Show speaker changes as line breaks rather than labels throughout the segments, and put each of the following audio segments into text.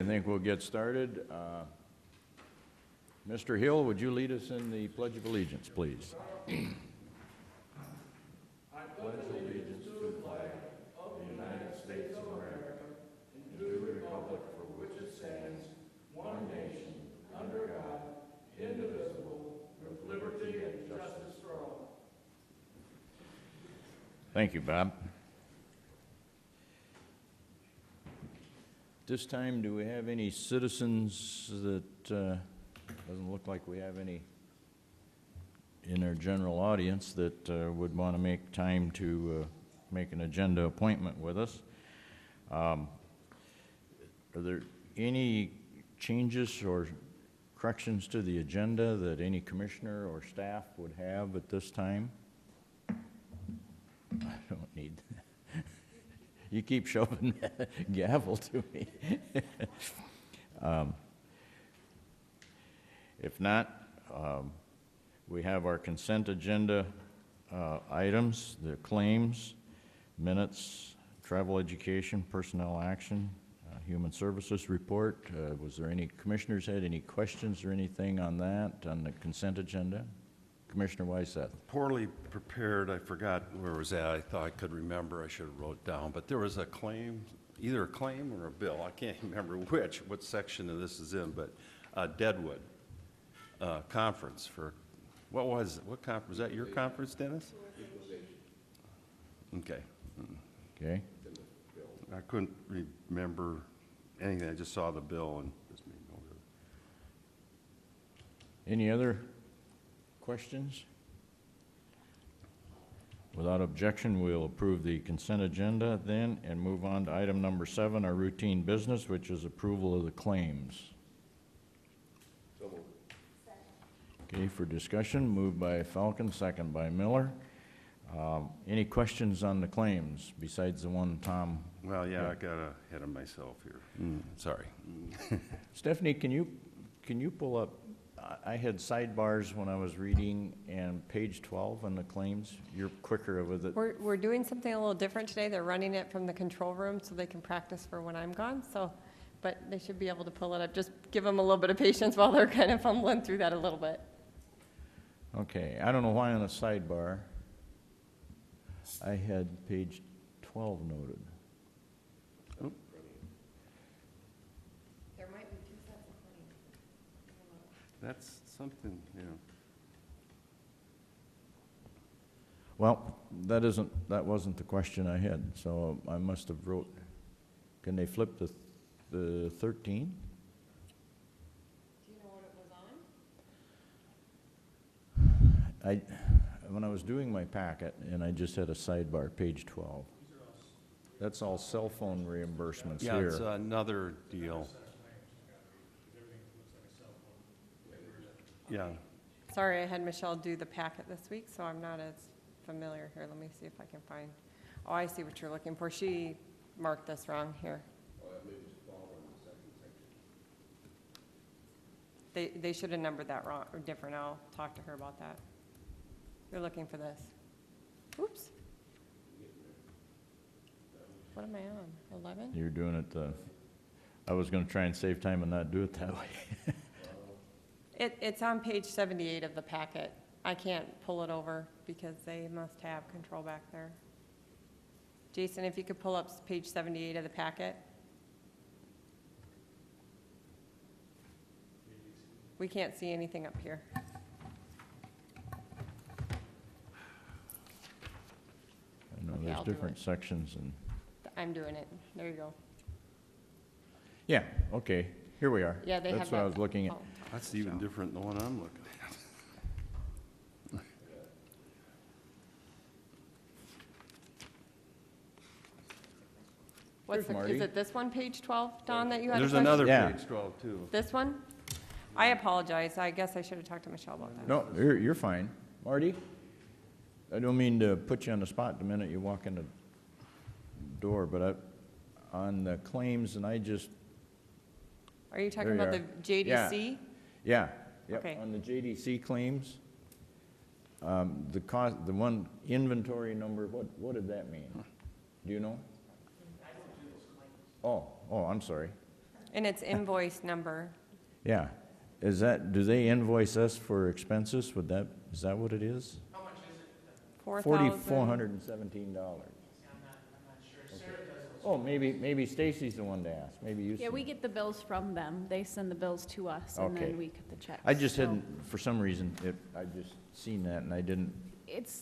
I think we'll get started. Mr. Hill, would you lead us in the Pledge of Allegiance, please? I pledge allegiance to the flag of the United States of America and to the republic for which it stands, one nation, under God, indivisible, with liberty and justice for all. Thank you, Bob. This time, do we have any citizens that, doesn't look like we have any in our general audience that would want to make time to make an agenda appointment with us. Are there any changes or corrections to the agenda that any commissioner or staff would have at this time? I don't need that. You keep shoving that gavel to me. If not, we have our consent agenda items, the claims, minutes, travel education, personnel action, human services report. Was there any commissioners had any questions or anything on that, on the consent agenda? Commissioner Wyseth. Poorly
prepared. I forgot where it was at. I thought I could remember. I should have wrote it down. But there was a claim, either a claim or a bill. I can't remember what section of this is in, but Deadwood conference for, what conference? Was that your conference, Dennis? Okay. Okay. I couldn't remember anything. I just saw the bill and just made note of it.
Any other questions? Without objection, we'll approve the consent agenda then and move on to item number 7, our routine business, which is approval of the claims. So moved. Okay, for discussion, moved by Falcon, second by Miller. Any questions on the claims besides the one Tom?
Well, yeah, I got ahead of myself here. Sorry.
Stephanie, can you pull up? I had sidebars when I was reading, and page 12 on the claims. You're quicker with it.
We're doing something a little different today. They're running it from the control room so they can practice for when I'm gone. So, but they should be able to pull it up. Just give them a little bit of patience while they're kind of fumbling through that a little bit.
Okay. I don't know why on a sidebar I had page 12 noted.
Oh. There might be 2 sets of claims.
That's something, yeah.
Well, that wasn't the question I had, so I must have wrote. Can they flip the 13?
Do you know what it was on?
When I was doing my packet, and I just had a sidebar, page 12. That's all cell phone reimbursements here.
Yeah, it's another deal. Yeah.
Sorry, I had Michelle do the packet this week, so I'm not as familiar here. Let me see if I can find. Oh, I see what you're looking for. She marked this wrong here. They should have numbered that wrong or different. I'll talk to her about that. You're looking for this. Oops. What am I on? 11?
You're doing it. I was going to try and save time and not do it that way.
It's on page 78 of the packet. I can't pull it over because they must have control back there. Jason, if you could pull up page 78 of the packet. We can't see anything up here.
I know there's different sections. And
I'm doing it. There you go.
Yeah, okay. Here we are.
Yeah,
That's what I was looking at.
Oh.
That's even different than the one I'm looking at.
Is it this one, page 12, Don, that you had?
There's
a question?
another
Yeah.
page 12 too.
This one? I apologize. I guess I should have talked to Michelle about that.
No, you're fine. Marty, I don't mean to put you on the spot the minute you walk in the door, but on the claims, and I just...
Are you talking about the JDC?
Yeah. Yep.
Okay.
On the JDC claims, the cost, the one inventory number, what did that mean? Do you know? Oh, I'm sorry.
And it's invoice number.
Yeah. Is that, do they invoice us for expenses? Is that what it is?
$4,000.
$4,417. Oh, maybe Stacy's the one to ask. Maybe you.
Yeah, we get the bills from them. They send the bills to us, and
Okay.
then we cut the checks.
I just
So
hadn't, for some reason, I just seen that and I didn't.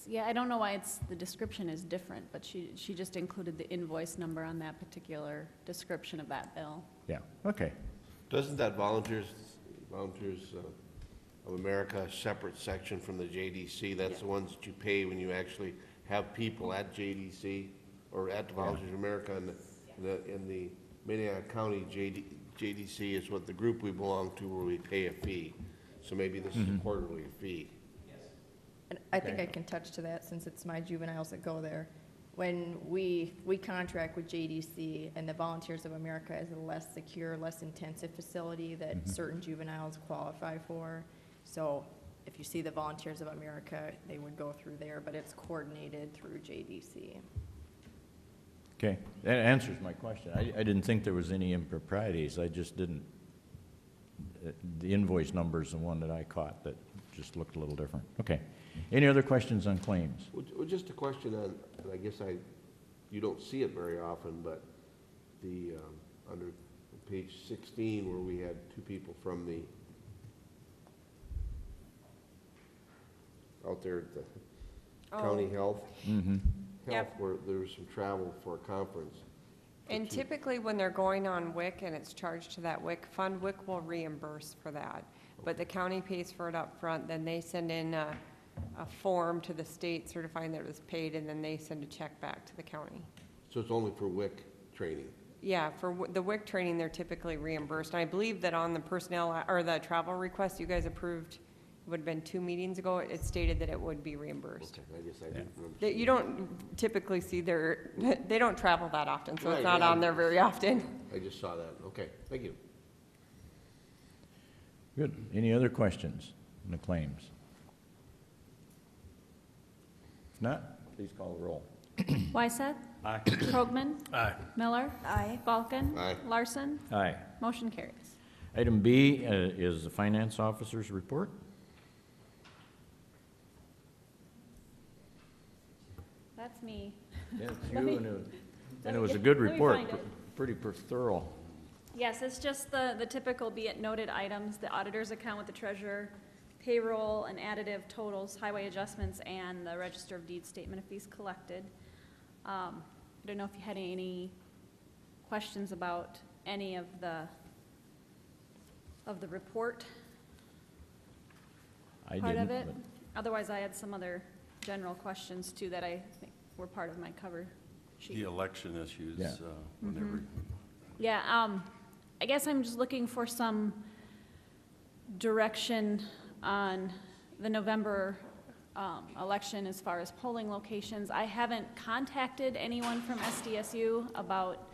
yeah, I don't know why the description is different, but she just included the invoice number on that particular description of that bill.
Yeah, okay.
Doesn't that Volunteers of America separate section from the JDC? That's the ones that you pay when you actually have people at JDC or at the Volunteers of America. In the Minnehaha County JDC is what the group we belong to, where we pay a fee. So maybe this is a quarterly fee.
And I think I can touch to that since it's my juveniles that go there. When we contract with JDC and the Volunteers of America is a less secure, less intensive facility that certain juveniles qualify for. So if you see the Volunteers of America, they would go through there, but it's coordinated through JDC.
Okay, that answers my question. I didn't think there was any improprieties. I just didn't. The invoice number's the one that I caught that just looked a little different. Okay. Any other questions on claims?
Well, just a question on, and I guess you don't see it very often, but under page 16 where we had two people from the, out there at the county health,
Yep.
where there was some travel for a conference.
And typically when they're going on WIC and it's charged to that WIC fund, WIC will reimburse for that. But the county pays for it up front. Then they send in a form to the state certifying that it was paid, and then they send a check back to the county.
So it's only for WIC training?
Yeah, for the WIC training, they're typically reimbursed. And I believe that on the personnel, or the travel request you guys approved, it would have been 2 meetings ago, it stated that it would be reimbursed.
Okay, I guess I didn't remember.
That you don't typically see they don't travel that often, so
Right,
it's not
yeah.
on there very often.
I just saw that. Okay, thank you.
Good. Any other questions on the claims? If not, please call the roll.
Wyseth?
Aye.
Krogman? Aye. Miller? Aye. Falcon?
Aye.
Larson?
Aye.
Motion carries.
Item B is the finance officer's report.
That's me.
Yeah, it's
Let
you,
me-
and it was a good
let me
report,
find it.
pretty thorough.
Yes, it's just the typical be it noted items, the auditor's account with the treasurer, payroll and additive totals, highway adjustments, and the register of deeds statement of fees collected. I don't know if you had any questions about any of the report
I
part of
didn't,
it. Otherwise, I had some other general questions too that I think were part of my cover
The
sheet.
election issues,
Yeah.
whenever,
Yeah, I guess I'm just looking for some direction on the November election as far as polling locations. I haven't contacted anyone from SDSU about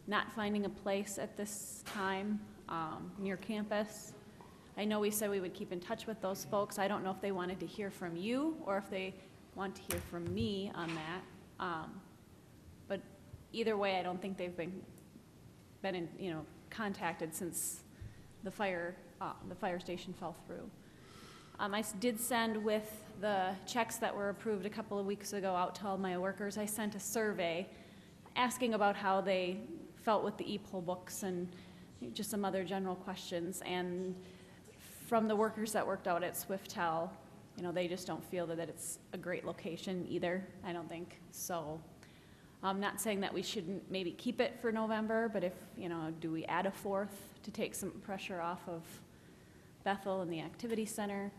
not finding a place at this time near campus. I know we said we would keep in touch with those folks. I don't know if they wanted to hear from you or if they want to hear from me on that. But either way, I don't think they've been contacted since the fire station fell through. I did send with the checks that were approved a couple of weeks ago out to all my workers. I sent a survey asking about how they felt with the e-poll books and just some other general questions. And from the workers that worked out at Swiftel, they just don't feel that it's a great location either, I don't think. So I'm not saying that we shouldn't maybe keep it for November, but if, do we add a 4th to take some pressure off of Bethel and the activity center?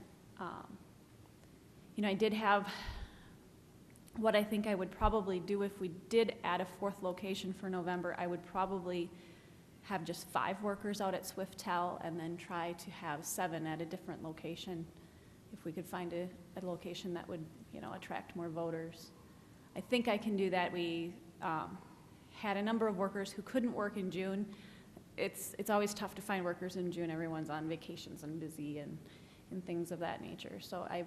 I did have what I think I would probably do if we did add a 4th location for November. I would probably have just 5 workers out at Swiftel and then try to have 7 at a different location if we could find a location that would, attract more voters. I think I can do that. We had a number of workers who couldn't work in June. It's always tough to find workers in June. Everyone's on vacations and busy and things of that nature. So I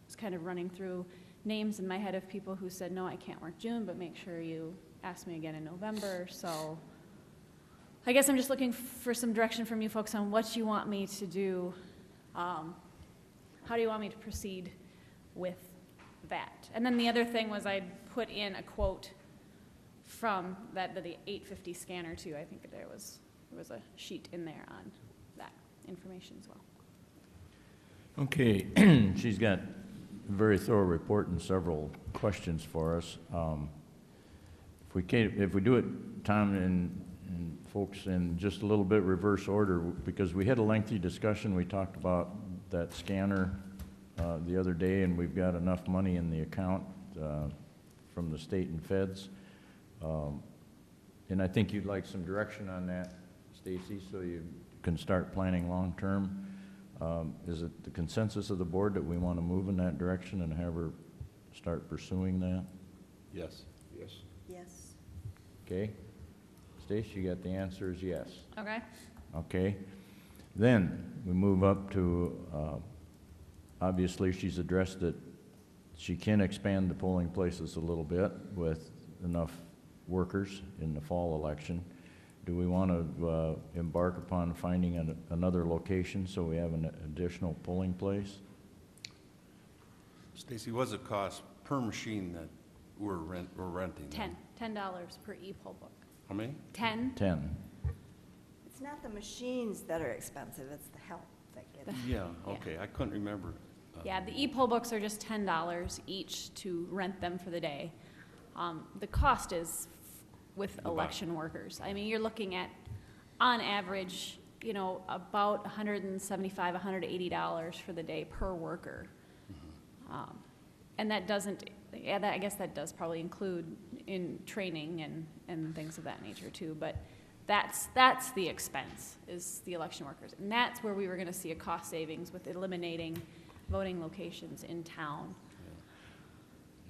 was kind of running through names in my head of people who said, no, I can't work June, but make sure you ask me again in November. So I guess I'm just looking for some direction from you folks on what you want me to do. How do you want me to proceed with that? And then the other thing was I'd put in a quote from the 850 scanner too. I think there was a sheet in there on that information as well.
Okay, she's got a very thorough report and several questions for us. If we do it, Tom and folks, in just a little bit reverse order, because we had a lengthy discussion, we talked about that scanner the other day, and we've got enough money in the account from the state and feds. And I think you'd like some direction on that, Stacy, so you can start planning long-term. Is it the consensus of the board that we want to move in that direction and have her start pursuing that?
Yes.
Yes.
Yes.
Okay. Stacy, you got the answer is yes.
Okay.
Okay. Then we move up to, obviously she's addressed that she can expand the polling places a little bit with enough workers in the fall election. Do we want to embark upon finding another location so we have an additional polling place?
Stacy, what's it cost per machine that we're renting?
$10 per e-poll book.
How many?
10.
10.
It's not the machines that are expensive, it's the help that gets.
Yeah,
Yeah.
okay, I couldn't remember.
Yeah, the e-poll books are just $10 each to rent them for the day. The cost is with election workers. I mean, you're looking at, on average, you know, about $175, $180 for the day per worker. And that doesn't, I guess that does probably include in training and things of that nature too, but that's the expense, is the election workers. And that's where we were gonna see a cost savings with eliminating voting locations in town.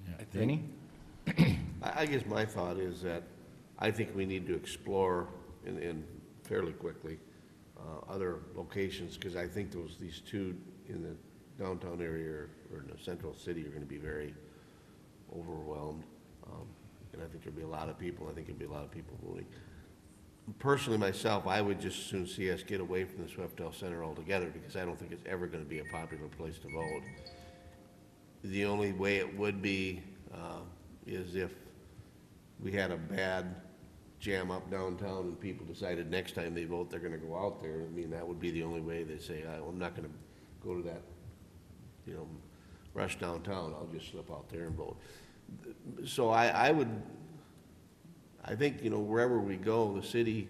I think-
Vinnie?
I guess my thought is that I think we need to explore in fairly quickly other locations, because I think these two in the downtown area or in the central city are going to be very overwhelmed. And I think there'll be a lot of people. I think there'll be a lot of people voting. Personally, myself, I would just as soon see us get away from the Swiftel Center altogether, because I don't think it's ever going to be a popular place to vote. The only way it would be is if we had a bad jam up downtown and people decided next time they vote they're going to go out there. I mean, that would be the only way. They say, I'm not going to go to that, you know, rush downtown. I'll just slip out there and vote. So I think, you know, wherever we go, the city,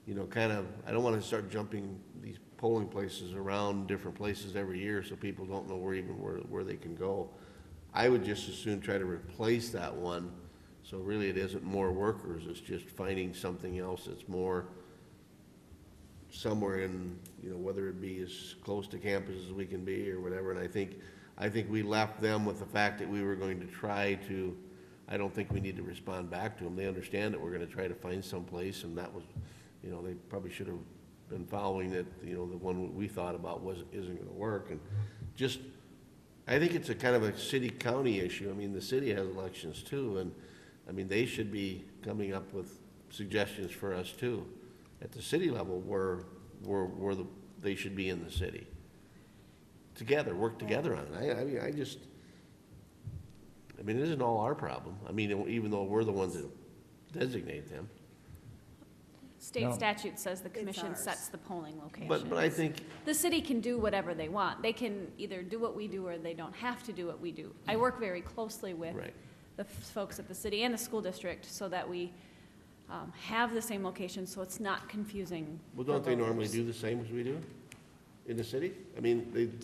you know, kind of, I don't want to start jumping these polling places around different places every year so people don't know where they can go. I would just as soon try to replace that one. So really it isn't more workers, it's just finding something else that's more somewhere in, you know, whether it be as close to campus as we can be or whatever. And I think we left them with the fact that we were going to try to, I don't think we need to respond back to them. They understand that we're going to try to find some place, and that was, you know, they probably should have been following that, you know, the one we thought about isn't going to work. And just, I think it's a kind of a city-county issue. I mean, the city has elections too, and I mean, they should be coming up with suggestions for us too. At the city level, they should be in the city. Together, work together on it. I mean, it isn't all our problem. I mean, even though we're the ones that designate them.
State
No.
statute says the commission
ours.
sets the polling locations.
But I think,
The city can do whatever they want. They can either do what we do or they don't have to do what we do. I work very closely with
right.
the folks at the city and the school district so that we have the same location, so it's not confusing.
Well,
for
don't they normally
voters.
do the same as we do in the city? I mean,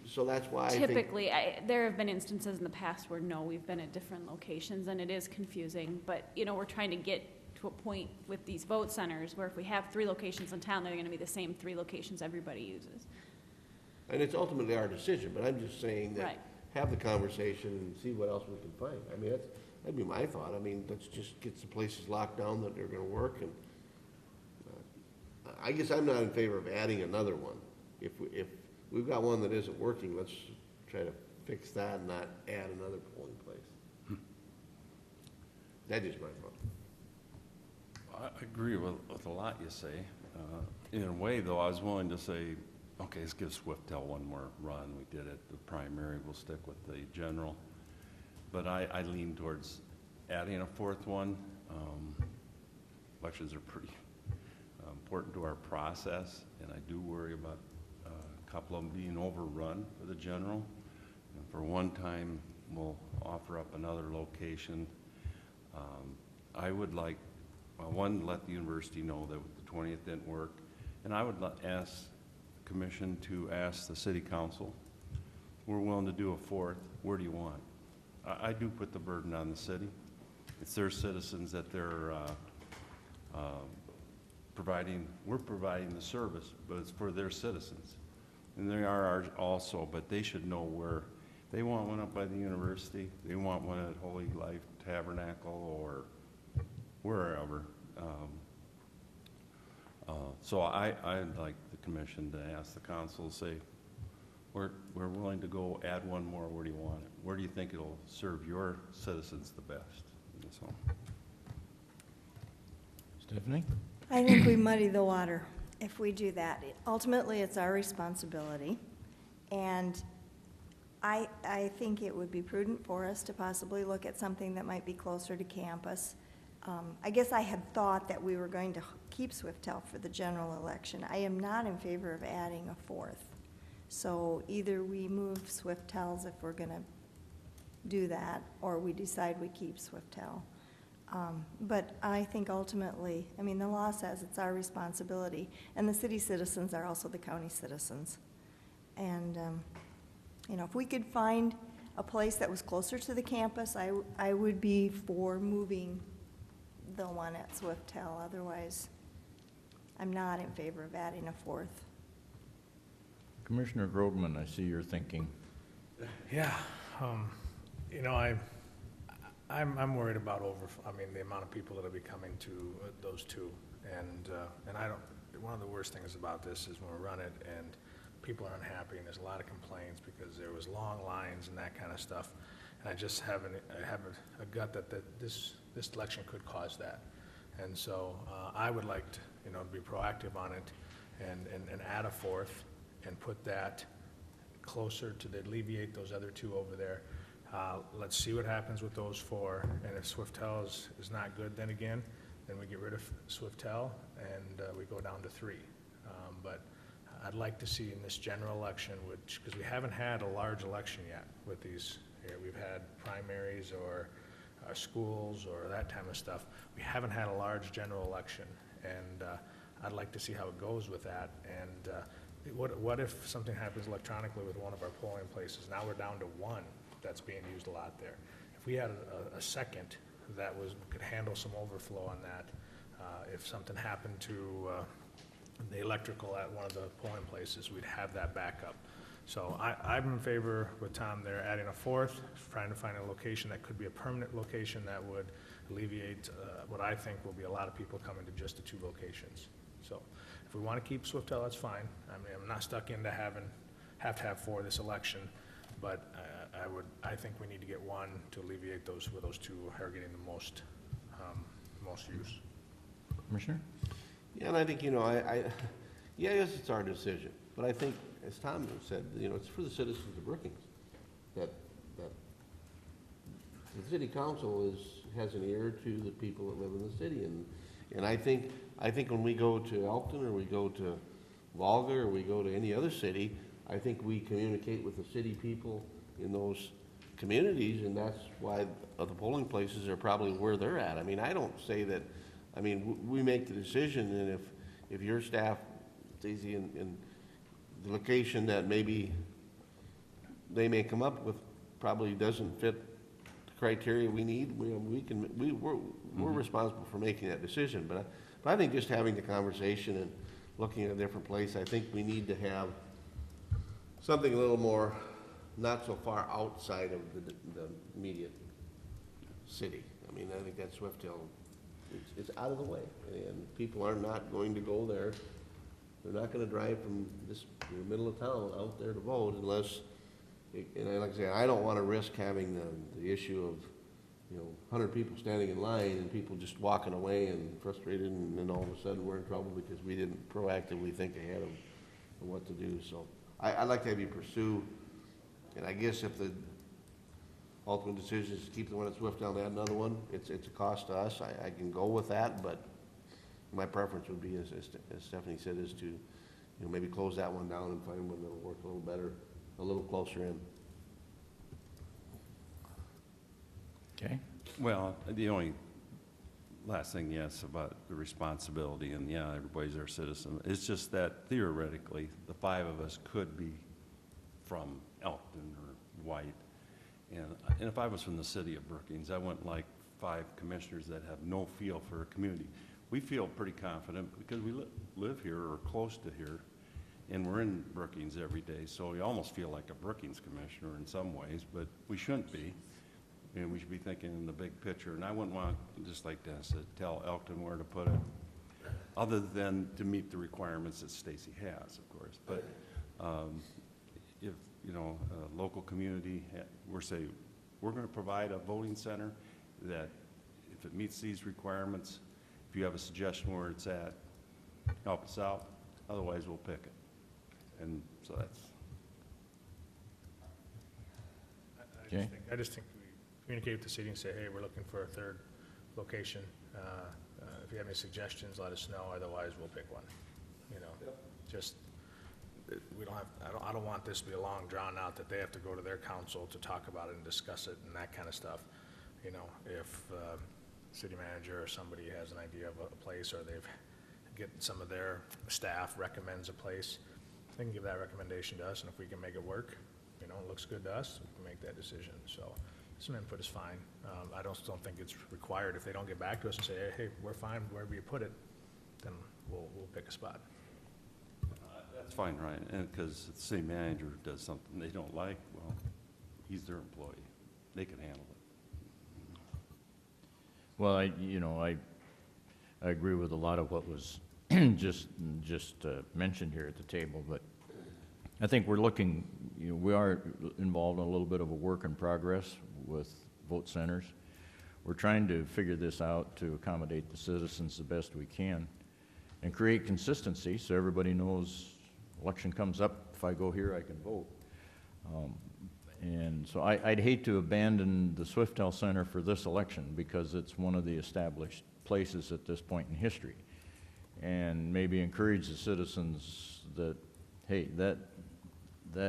so that's why I think.
Typically, there have been instances in the past where, no, we've been at different locations, and it is confusing, but, you know, we're trying to get to a point with these vote centers where if we have 3 locations in town, they're gonna be the same 3 locations everybody uses.
And it's ultimately our decision, but I'm just saying that,
Right.
have the conversation and see what else we can find. I mean, that'd be my thought. I mean, let's just get some places locked down that are gonna work, and I guess I'm not in favor of adding another one. If we've got one that isn't working, let's try to fix that and not add another polling place. That is my thought.
I agree with a lot you say. In a way, though, I was willing to say, okay, let's give Swiftel one more run. We did it, the primary, we'll stick with the general. But I lean towards adding a fourth one. Elections are pretty important to our process, and I do worry about a couple of them being overrun for the general. And for one time, we'll offer up another location. I would like, well, one, let the university know that the 20th didn't work, and I would ask the commission to ask the city council, we're willing to do a fourth, where do you want? I do put the burden on the city. It's their citizens that they're providing, we're providing the service, but it's for their citizens. And they are ours also, but they should know where. They want one up by the university, they want one at Holy Life Tabernacle or wherever. So I'd like the commission to ask the council, say, we're willing to go add one more, where do you want it? Where do you think it'll serve your citizens the best? So.
Stephanie?
I think we muddy the water if we do that. Ultimately, it's our responsibility, and I think it would be prudent for us to possibly look at something that might be closer to campus. I guess I had thought that we were going to keep Swiftel for the general election. I am not in favor of adding a fourth. So either we move Swiftels if we're gonna do that, or we decide we keep Swiftel. But I think ultimately, I mean, the law says it's our responsibility, and the city citizens are also the county citizens. And, you know, if we could find a place that was closer to the campus, I would be for moving the one at Swiftel. Otherwise, I'm not in favor of adding a fourth.
Commissioner Grogman, I see you're thinking.
Yeah, you know, I'm worried about the amount of people that'll be coming to those two, and I don't. One of the worst things about this is when we run it and people are unhappy and there's a lot of complaints because there was long lines and that kind of stuff, and I just have a gut that this election could cause that, and so I would like to, you know, be proactive on it and add a fourth and put that closer to alleviate those other two over there. Let's see what happens with those four, and if Swiftel is not good, then we get rid of Swiftel and we go down to three. But I'd like to see in this general election, because we haven't had a large election yet with these here. We've had primaries or schools or that type of stuff. We haven't had a large general election, and I'd like to see how it goes with that. And what if something happens electronically with one of our polling places? Now we're down to one that's being used a lot there. If we had a second that could handle some overflow on that, if something happened to the electrical at one of the polling places, we'd have that backup. So I'm in favor with Tom there, adding a fourth, trying to find a location that could be a permanent location that would alleviate what I think will be a lot of people coming to just the two locations. So if we want to keep Swiftel, that's fine. I mean, I'm not stuck into have to have four this election, but I think we need to get one to alleviate those where those two are getting the most use.
Commissioner?
Yeah, and I think, you know, yes, it's our decision, but I think, as Tom said, you know, it's for the citizens of Brookings that the city council has an ear to the people that live in the city, and I think when we go to Elkton or we go to Volga or we go to any other city, I think we communicate with the city people in those communities, and that's why the polling places are probably where they're at. I mean, I don't say that. I mean, we make the decision, and if your staff, Daisy, in the location that maybe they may come up with probably doesn't fit the criteria we need, we're responsible for making that decision. But I think just having the conversation and looking at a different place, I think we need to have something a little more, not so far outside of the immediate city. I mean, I think that Swiftel, it's out of the way, and people are not going to go there. They're not going to drive from the middle of town out there to vote unless, and like I say, I don't want to risk having the issue 100 people standing in line and people just walking away and frustrated, and then all of a sudden we're in trouble because we didn't proactively think ahead of what to do. So I'd like to have you pursue, and I guess if the ultimate decision is to keep the one at Swiftel and add another one, it's a cost to us. I can go with that, but my preference would be, as Stephanie said, is to, maybe close that one down and find one that'll work a little better, a little closer in.
Okay?
Well, the only last thing, yes, about the responsibility, and yeah, everybody's our citizen. It's just that theoretically, the 5 of us could be from Elkton or White. And if I was from the city of Brookings, I wouldn't like 5 commissioners that have no feel for a community. We feel pretty confident because we live here or close to here, and we're in Brookings every day, so we almost feel like a Brookings commissioner in some ways, but we shouldn't be. And we should be thinking in the big picture. And I wouldn't want, just like Dennis said, tell Elkton where to put it, other than to meet the requirements that Stacy has, of course. But if, a local community, we're going to provide a voting center that if it meets these requirements, if you have a suggestion where it's at, help us out. Otherwise, we'll pick it. And so that's.
Okay.
I just think we communicate with the city and say, hey, we're looking for a 3rd location. If you have any suggestions, let us know. Otherwise, we'll pick one. Just, we don't have, I don't want this to be a long drawn out that they have to go to their council to talk about it and discuss it and that kind of stuff. If city manager or somebody has an idea of a place, or they've get some of their staff recommends a place, they can give that recommendation to us, and if we can make it work, it looks good to us, we can make that decision. So some input is fine. I don't think it's required. If they don't get back to us and say, hey, we're fine wherever you put it, then we'll pick a spot.
That's fine, Ryan, and because the city manager does something they don't like, well, he's their employee. They can handle it.
Well, I agree with a lot of what was just mentioned here at the table, but I think we're looking, we are involved in a little bit of a work in progress with vote centers. We're trying to figure this out to accommodate the citizens the best we can and create consistency so everybody knows election comes up, if I go here, I can vote. And so I'd hate to abandon the Swiftel Center for this election because it's one of the established places at this point in history, and maybe encourage the citizens that, hey, that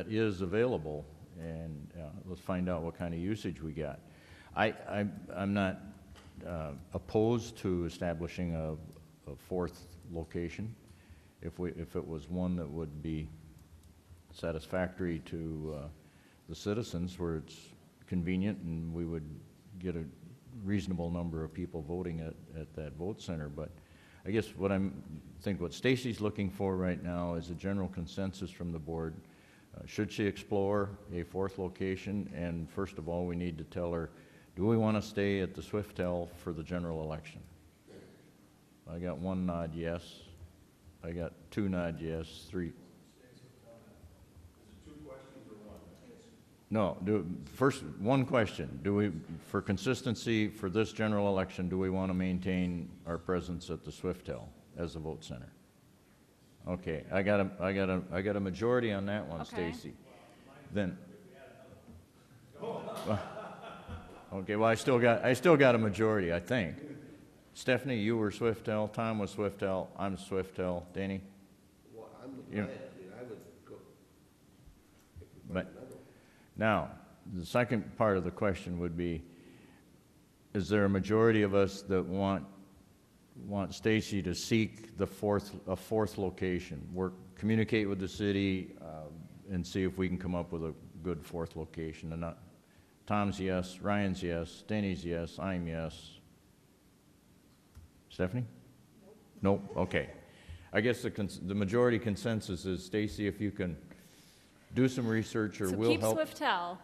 is available, and let's find out what kind of usage we got. I'm not opposed to establishing a 4th location if it was one that would be satisfactory to the citizens, where it's convenient and we would get a reasonable number of people voting at that vote center. But I guess what Stacy's looking for right now is a general consensus from the board. Should she explore a 4th location? And first of all, we need to tell her, do we want to stay at the Swiftel for the general election? I got 1 nod yes. I got 2 nod yes, 3. No, first, 1 question. Do we, for consistency for this general election, do we want to maintain our presence at the Swiftel as a vote center? Okay, I got a majority on that one,
Okay.
Stacy. Then. Okay, well, I still got a majority, I think. Stephanie, you were Swiftel, Tom was Swiftel, I'm Swiftel, Danny?
Well, I'm
You-
I would go.
But now, the second part of the question would be, is there a majority of us that want Stacy to seek a 4th location, communicate with the city, and see if we can come up with a good 4th location? And Tom's yes, Ryan's yes, Danny's yes, I'm yes. Stephanie? Nope. Okay. I guess the majority consensus is, Stacy, if you can do some research, or
So
we'll
keep
help.
Swiftel,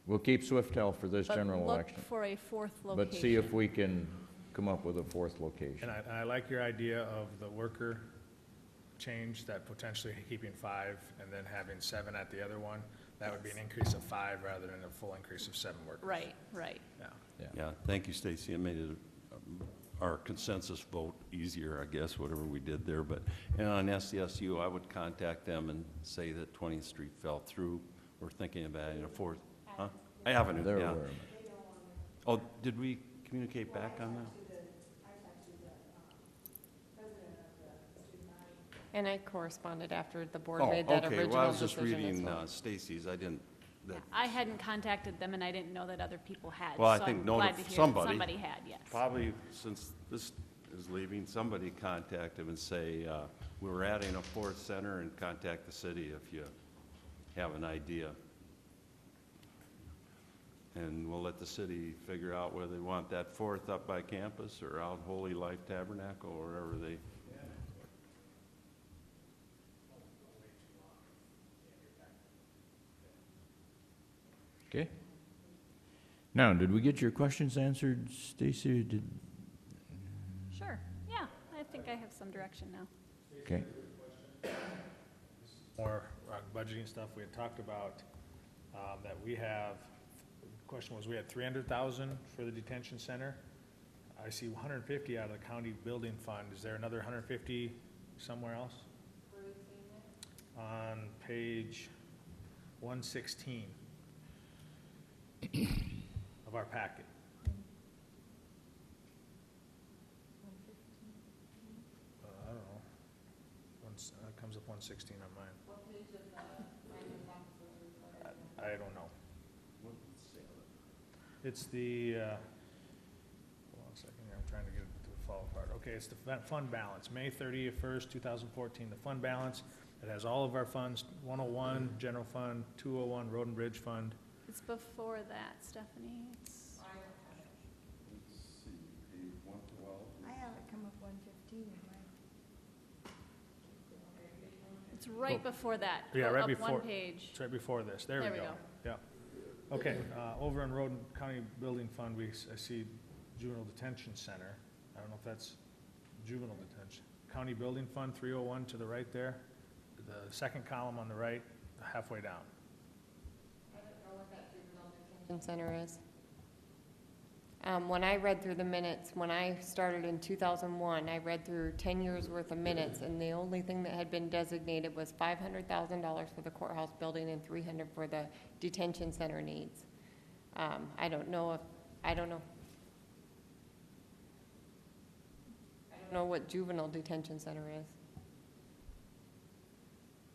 We'll keep Swiftel for this
but
general
look
election.
for a 4th location.
But see if we can come up with a 4th location.
And I like your idea of the worker change, that potentially keeping 5 and then having 7 at the other one. That would be an increase of 5 rather than a full increase of 7 workers.
Right.
Yeah.
Yeah, thank you, Stacy. It made it, our consensus vote easier, I guess, whatever we did there. But, and on SDSU, I would contact them and say that 20th Street fell through. We're thinking of adding a fourth, huh? Avenue,
They're
yeah.
aware of it.
Oh, did we communicate back on that?
And I corresponded after the board
Oh,
made that
okay.
original
Well, I was just
decision as
reading
well.
Stacy's. I didn't,
Yeah,
that,
I hadn't contacted them, and I didn't know that other people had.
Well, I
so
think
I'm
know
glad
that
to hear
somebody-
somebody had, yes.
probably since this is leaving, somebody contact them and say, we're adding a fourth center, and contact the city if you have an idea. And we'll let the city figure out whether they want that fourth up by campus or out Holy Life Tabernacle or wherever they.
Okay. Now, did we get your questions answered, Stacy? Did,
Sure, yeah, I think I have some direction now.
okay.
More budgeting stuff, we had talked about, that we have, the question was, we had 300,000 for the detention center. I see 150 out of the county building fund. Is there another 150 somewhere else? On page 116 of our packet. I don't know. Comes up 116 on mine. I don't know. It's the, hold on a second here, I'm trying to get it to fall apart. Okay, it's the fund balance, May 31st, 2014, the fund balance. It has all of our funds, 101, general fund, 201, road and bridge fund.
It's before that, Stephanie. It's,
I have it come up 115 in
it's right before that.
Yeah,
Go
right
up
before-
one page.
It's right before this, there we
There we
go.
go.
Yeah. Okay, over in road and county building fund, I see juvenile detention center. I don't know if that's juvenile detention. County building fund, 301 to the right there. The second column on the right, halfway down.
Detention center is. When I read through the minutes, when I started in 2001, I read through 10 years' worth of minutes, and the only thing that had been designated was $500,000 for the courthouse building and $300 for the detention center needs. I don't know what juvenile detention center is.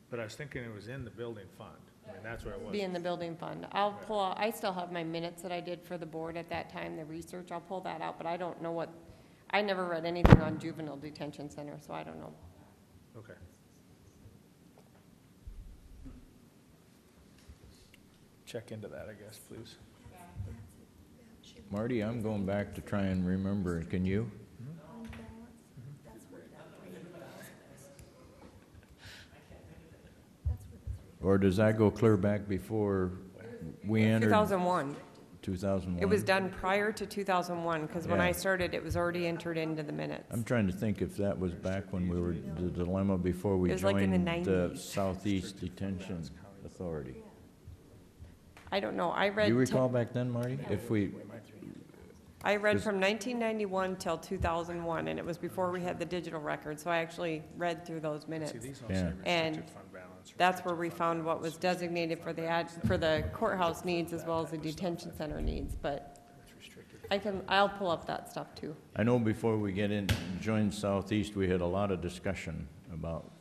But I was thinking it was in the building fund. I mean, that's where it was.
Be in the building fund. I'll pull out, I still have my minutes that I did for the board at that time, the research, I'll pull that out, but I don't know what, I never read anything on juvenile detention center, so I don't know.
Okay. Check into that, I guess, please.
Marty, I'm going back to try and remember. Can you? Or does that go clear back before we entered?
2001.
2001?
It was done prior to 2001, because when
Yeah.
I started, it was already entered into the minutes.
I'm trying to think if that was back when we were, the dilemma before we
It was like in the
joined the
90s.
Southeast Detention Authority.
I don't know, I read.
You recall back then, Marty? If we,
I read from 1991 till 2001, and it was before we had the digital record, so I actually read through those
See,
minutes.
these all
Yeah.
say
And
restricted fund balance.
That's where we found what was designated for the courthouse needs as well as the detention center needs, but I'll pull up that stuff too.
I know before we joined Southeast, we had a lot of discussion about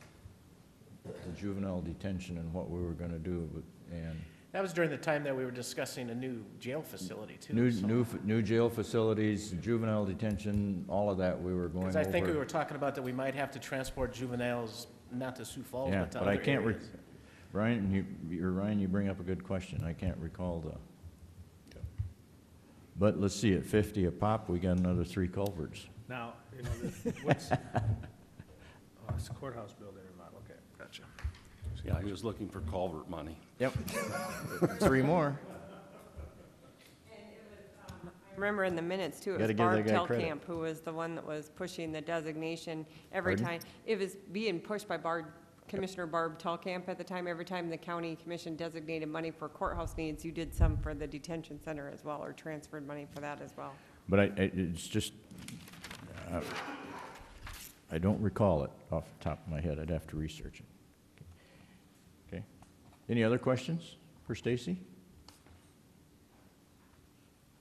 the juvenile detention and what we were gonna do, and
That was during the time that we were discussing a new jail facility, too.
new jail facilities, juvenile detention, all of that we were going over.
Because I think we were talking about that we might have to transport juveniles, not to Sioux Falls,
Yeah,
but to
but I
other
can't,
areas.
Ryan, you bring up a good question. I can't recall but let's see, at 50 a pop, we got another 3 culverts.
Now, you know, what's, oh, it's the courthouse building remodel, okay, gotcha.
Yeah, he was looking for culvert money.
Yep. 3 more.
I remember in the minutes too, it
Gotta
was
give
Barb
that guy credit.
Telkamp who was the one that was pushing the designation every
Pardon?
time. It was being pushed by Barb Commissioner Barb Telkamp at the time, every time the county commission designated money for courthouse needs, you did some for the detention center as well, or transferred money for that as well.
But it's just, I don't recall it off the top of my head. I'd have to research it. Okay. Any other questions for Stacy?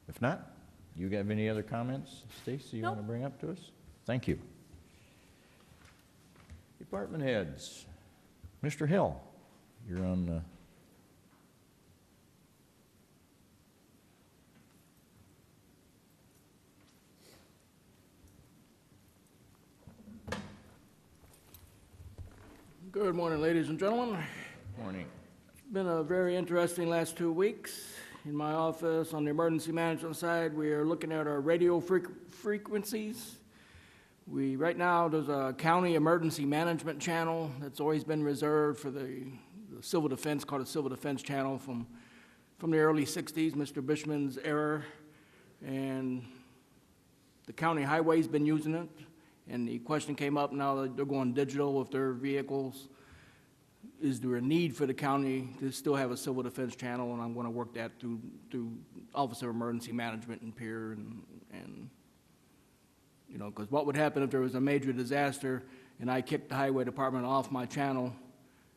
If not, you have any other comments, Stacy, you want to
Nope.
bring up to us? Thank you. Department heads. Mr. Hill, you're on the...
Good morning, ladies and gentlemen.
Morning.
It's been a very interesting last 2 weeks. In my office, on the emergency management side, we are looking at our radio frequencies. Right now, there's a county emergency management channel that's always been reserved for the civil defense, called a civil defense channel from the early 60s, Mr. Bishman's era. And the county highway's been using it. And the question came up now that they're going digital with their vehicles. Is there a need for the county to still have a civil defense channel? And I'm going to work that through Office of Emergency Management and Pier and you know, because what would happen if there was a major disaster and I kicked the highway department off my channel,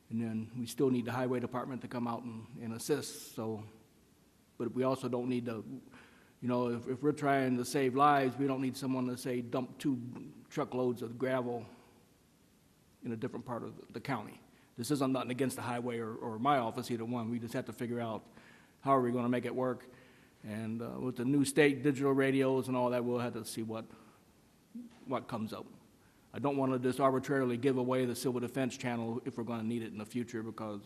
and then we still need the highway department to come out and assist. So, but we also don't need to, you know, if we're trying to save lives, we don't need someone to say dump 2 truckloads of gravel in a different part of the county. This isn't nothing against the highway or my office, either one. We just have to figure out how are we going to make it work. And with the new state digital radios and all that, we'll have to see what comes up. I don't want to just arbitrarily give away the civil defense channel if we're going to need it in the future, because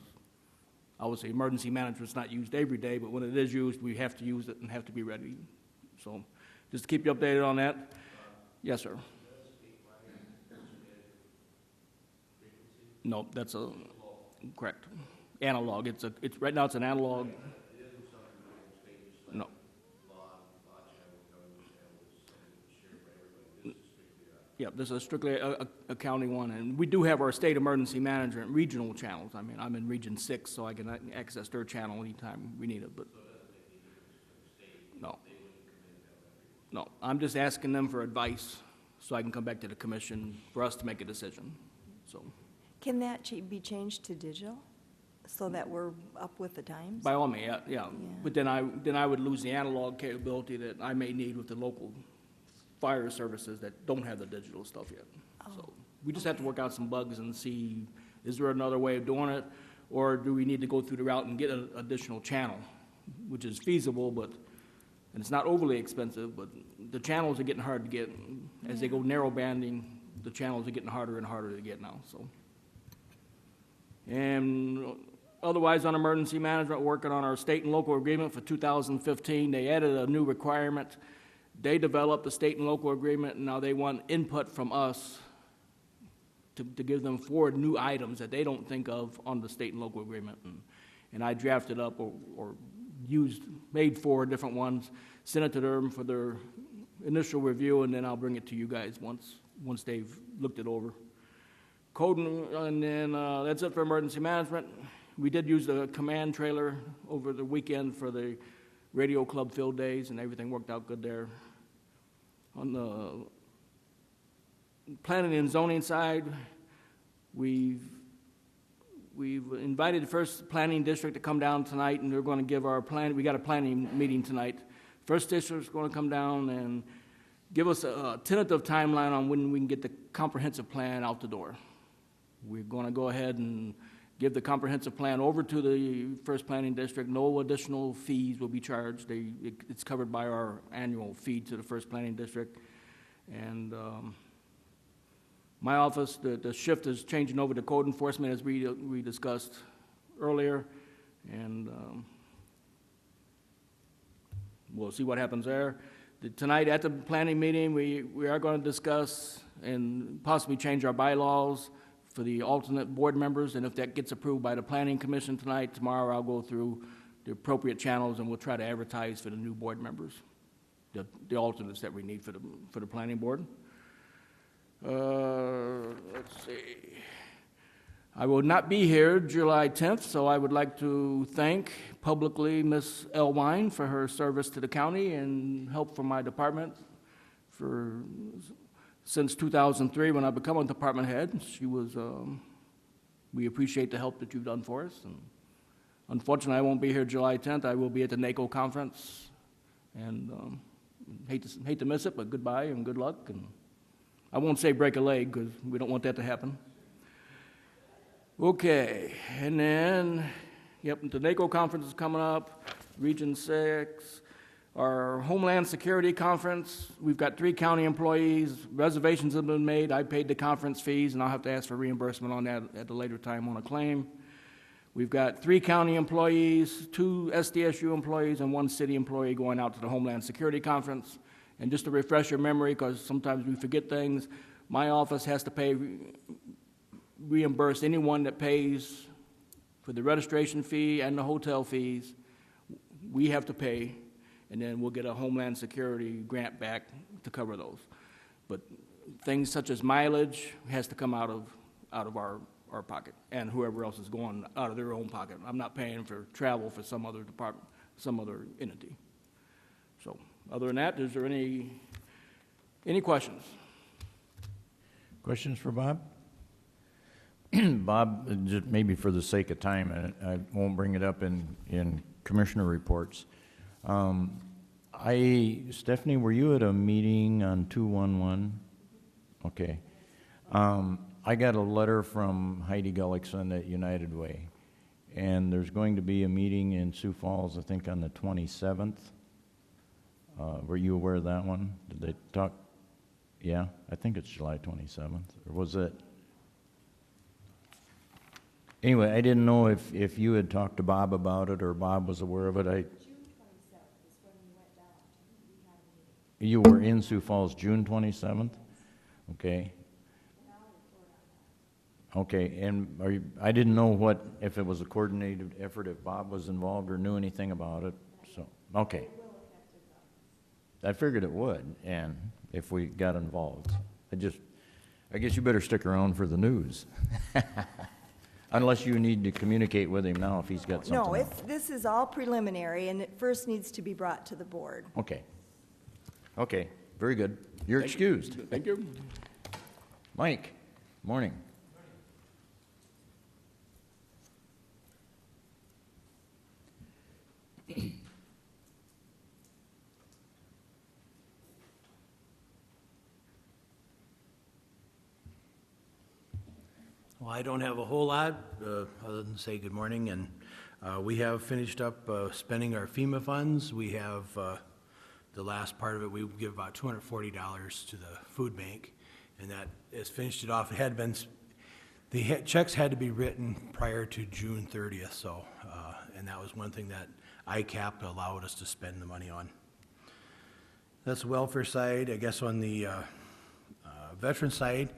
obviously emergency management's not used every day, but when it is used, we have to use it and have to be ready. So just to keep you updated on that. Yes, sir. No, that's correct. Analog. It's right now it's an analog. No. Yeah, this is strictly a county one, and we do have our state emergency management regional channels. I mean, I'm in Region 6, so I can access their channel anytime we need it, but no. No, I'm just asking them for advice so I can come back to the commission for us to make a decision, so.
Can that be changed to digital so that we're up with the times?
By all means, yeah. But then I would lose the analog capability that I may need with the local fire services that don't have the digital stuff yet. So we just have to work out some bugs and see, is there another way of doing it? Or do we need to go through the route and get an additional channel, which is feasible, and it's not overly expensive, but the channels are getting hard to get. As they go narrow banding, the channels are getting harder and harder to get now, so. And otherwise, on emergency management, working on our state and local agreement for 2015. They added a new requirement. They developed the state and local agreement, and now they want input from us to give them 4 new items that they don't think of on the state and local agreement. And I drafted up or made 4 different ones, sent it to them for their initial review, and then I'll bring it to you guys once they've looked it over. Code, and then that's it for emergency management. We did use the command trailer over the weekend for the radio club field days, and everything worked out good there. On the planning and zoning side, we've invited the first planning district to come down tonight, and they're going to give our plan. We got a planning meeting tonight. First district's going to come down and give us a tentative timeline on when we can get the comprehensive plan out the door. We're going to go ahead and give the comprehensive plan over to the first planning district. No additional fees will be charged. It's covered by our annual fee to the first planning district. And my office, the shift is changing over to code enforcement, as we discussed earlier. And we'll see what happens there. Tonight at the planning meeting, we are going to discuss and possibly change our bylaws for the alternate board members, and if that gets approved by the planning commission tonight, tomorrow I'll go through the appropriate channels and we'll try to advertise for the new board members, the alternates that we need for the planning board. Let's see. I will not be here July 10th, so I would like to thank publicly Ms. Elwine for her service to the county and help for my department since 2003 when I became a department head. We appreciate the help that you've done for us. And unfortunately, I won't be here July 10th. I will be at the NACO conference, and hate to miss it, but goodbye and good luck. And I won't say break a leg because we don't want that to happen. Okay, and then, the NACO conference is coming up, Region 6. Our Homeland Security Conference, we've got 3 county employees, reservations have been made, I paid the conference fees, and I'll have to ask for reimbursement on that at a later time on a claim. We've got 3 county employees, 2 SDSU employees, and 1 city employee going out to the Homeland Security Conference. And just to refresh your memory, because sometimes we forget things, my office has to reimburse anyone that pays for the registration fee and the hotel fees. We have to pay, and then we'll get a Homeland Security grant back to cover those. But things such as mileage has to come out of our pocket, and whoever else is going out of their own pocket. I'm not paying for travel for some other department, some other entity. So, other than that, is there any questions?
Questions for Bob? Bob, just maybe for the sake of time, I won't bring it up in commissioner reports. Stephanie, were you at a meeting on 211? Okay. I got a letter from Heidi Gullickson at United Way, and there's going to be a meeting in Sioux Falls, I think, on the 27th. Were you aware of that one? Did they talk? Yeah, I think it's July 27th, or was it? Anyway, I didn't know if you had talked to Bob about it or Bob was aware of it. June 27th is when we went down. You were in Sioux Falls June 27th? Okay. Okay, and I didn't know if it was a coordinated effort, if Bob was involved or knew anything about it. So, okay. I figured it would, and if we got involved. I guess you better stick around for the news. Unless you need to communicate with him now if he's got something.
No, this is all preliminary, and it first needs to be brought to the board.
Okay. Okay, very good. You're excused.
Thank you.
Mike, morning.
Well, I don't have a whole lot, other than say good morning, and we have finished up spending our FEMA funds. We have the last part of it, we give about $240 to the food bank, and that has finished it off. It had been, checks had to be written prior to June 30th, so, and that was one thing that ICAP allowed us to spend the money on. That's the welfare side. I guess on the veteran side,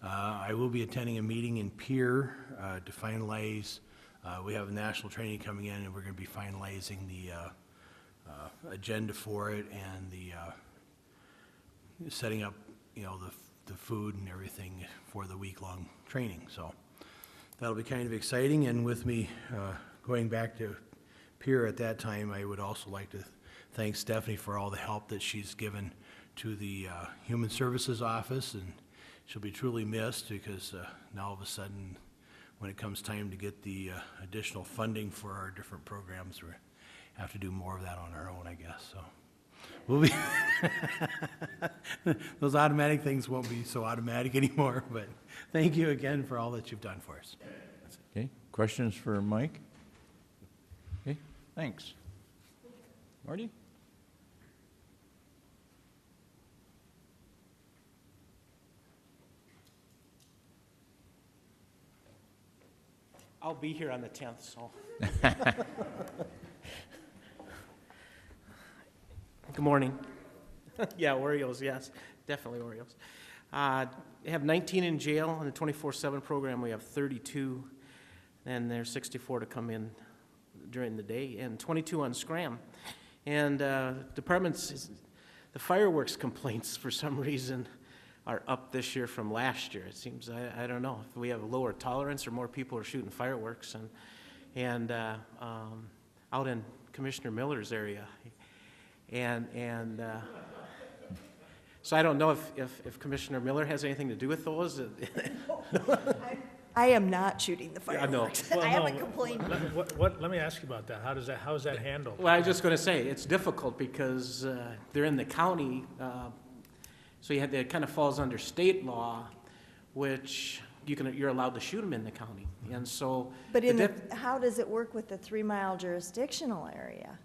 I will be attending a meeting in Pierre to finalize, we have a national training coming in, and we're going to be finalizing the agenda for it and the setting up, the food and everything for the week-long training. So that'll be kind of exciting, and with me going back to Pierre at that time, I would also like to thank Stephanie for all the help that she's given to the Human Services Office, and she'll be truly missed because now all of a sudden, when it comes time to get the additional funding for our different programs, we have to do more of that on our own, I guess. So we'll be those automatic things won't be so automatic anymore. But thank you again for all that you've done for us.
Okay, questions for Mike? Okay, thanks. Marty?
I'll be here on the 10th, so. Good morning. Yeah, Oreos, yes, definitely Oreos. We have 19 in jail on the 24/7 program. We have 32, and there's 64 to come in during the day, and 22 on scram. And departments, the fireworks complaints for some reason are up this year from last year. It seems, I don't know, if we have a lower tolerance or more people are shooting fireworks and out in Commissioner Miller's area. And so I don't know if Commissioner Miller has anything to do with those.
I am not shooting the
I know.
fireworks.
Well,
I haven't
no,
complained.
Let me ask you about that. How is that handled?
Well, I was just going to say, it's difficult because they're in the county, so it kind of falls under state law, which you're allowed to shoot them in the county. And so.
But how does it work with the 3-mile jurisdictional area?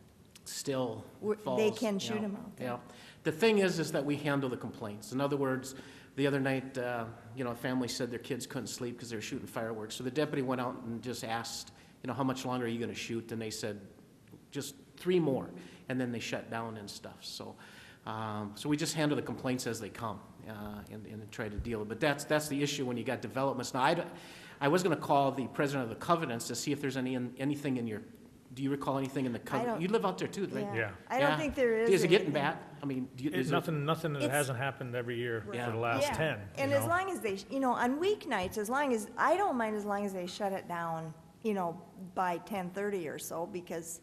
Still falls.
They can shoot them out there.
Yeah. The thing is that we handle the complaints. In other words, the other night, a family said their kids couldn't sleep because they were shooting fireworks. So the deputy went out and just asked, how much longer are you going to shoot? And they said, just 3 more. And then they shut down and stuff. So we just handle the complaints as they come and try to deal. But that's the issue when you got developments. Now, I was going to call the president of the Covenants to see if there's anything in your. Do you recall anything in the Covenant? You live out there too, right?
Yeah.
I don't think there is.
Is it getting
anything.
bad? I mean,
Nothing that
It's-
hasn't happened every year
Yeah.
for the last
Yeah.
10.
And
you
as
know?
long as they, on weeknights, I don't mind as long as they shut it down, by 10:30 or so, because,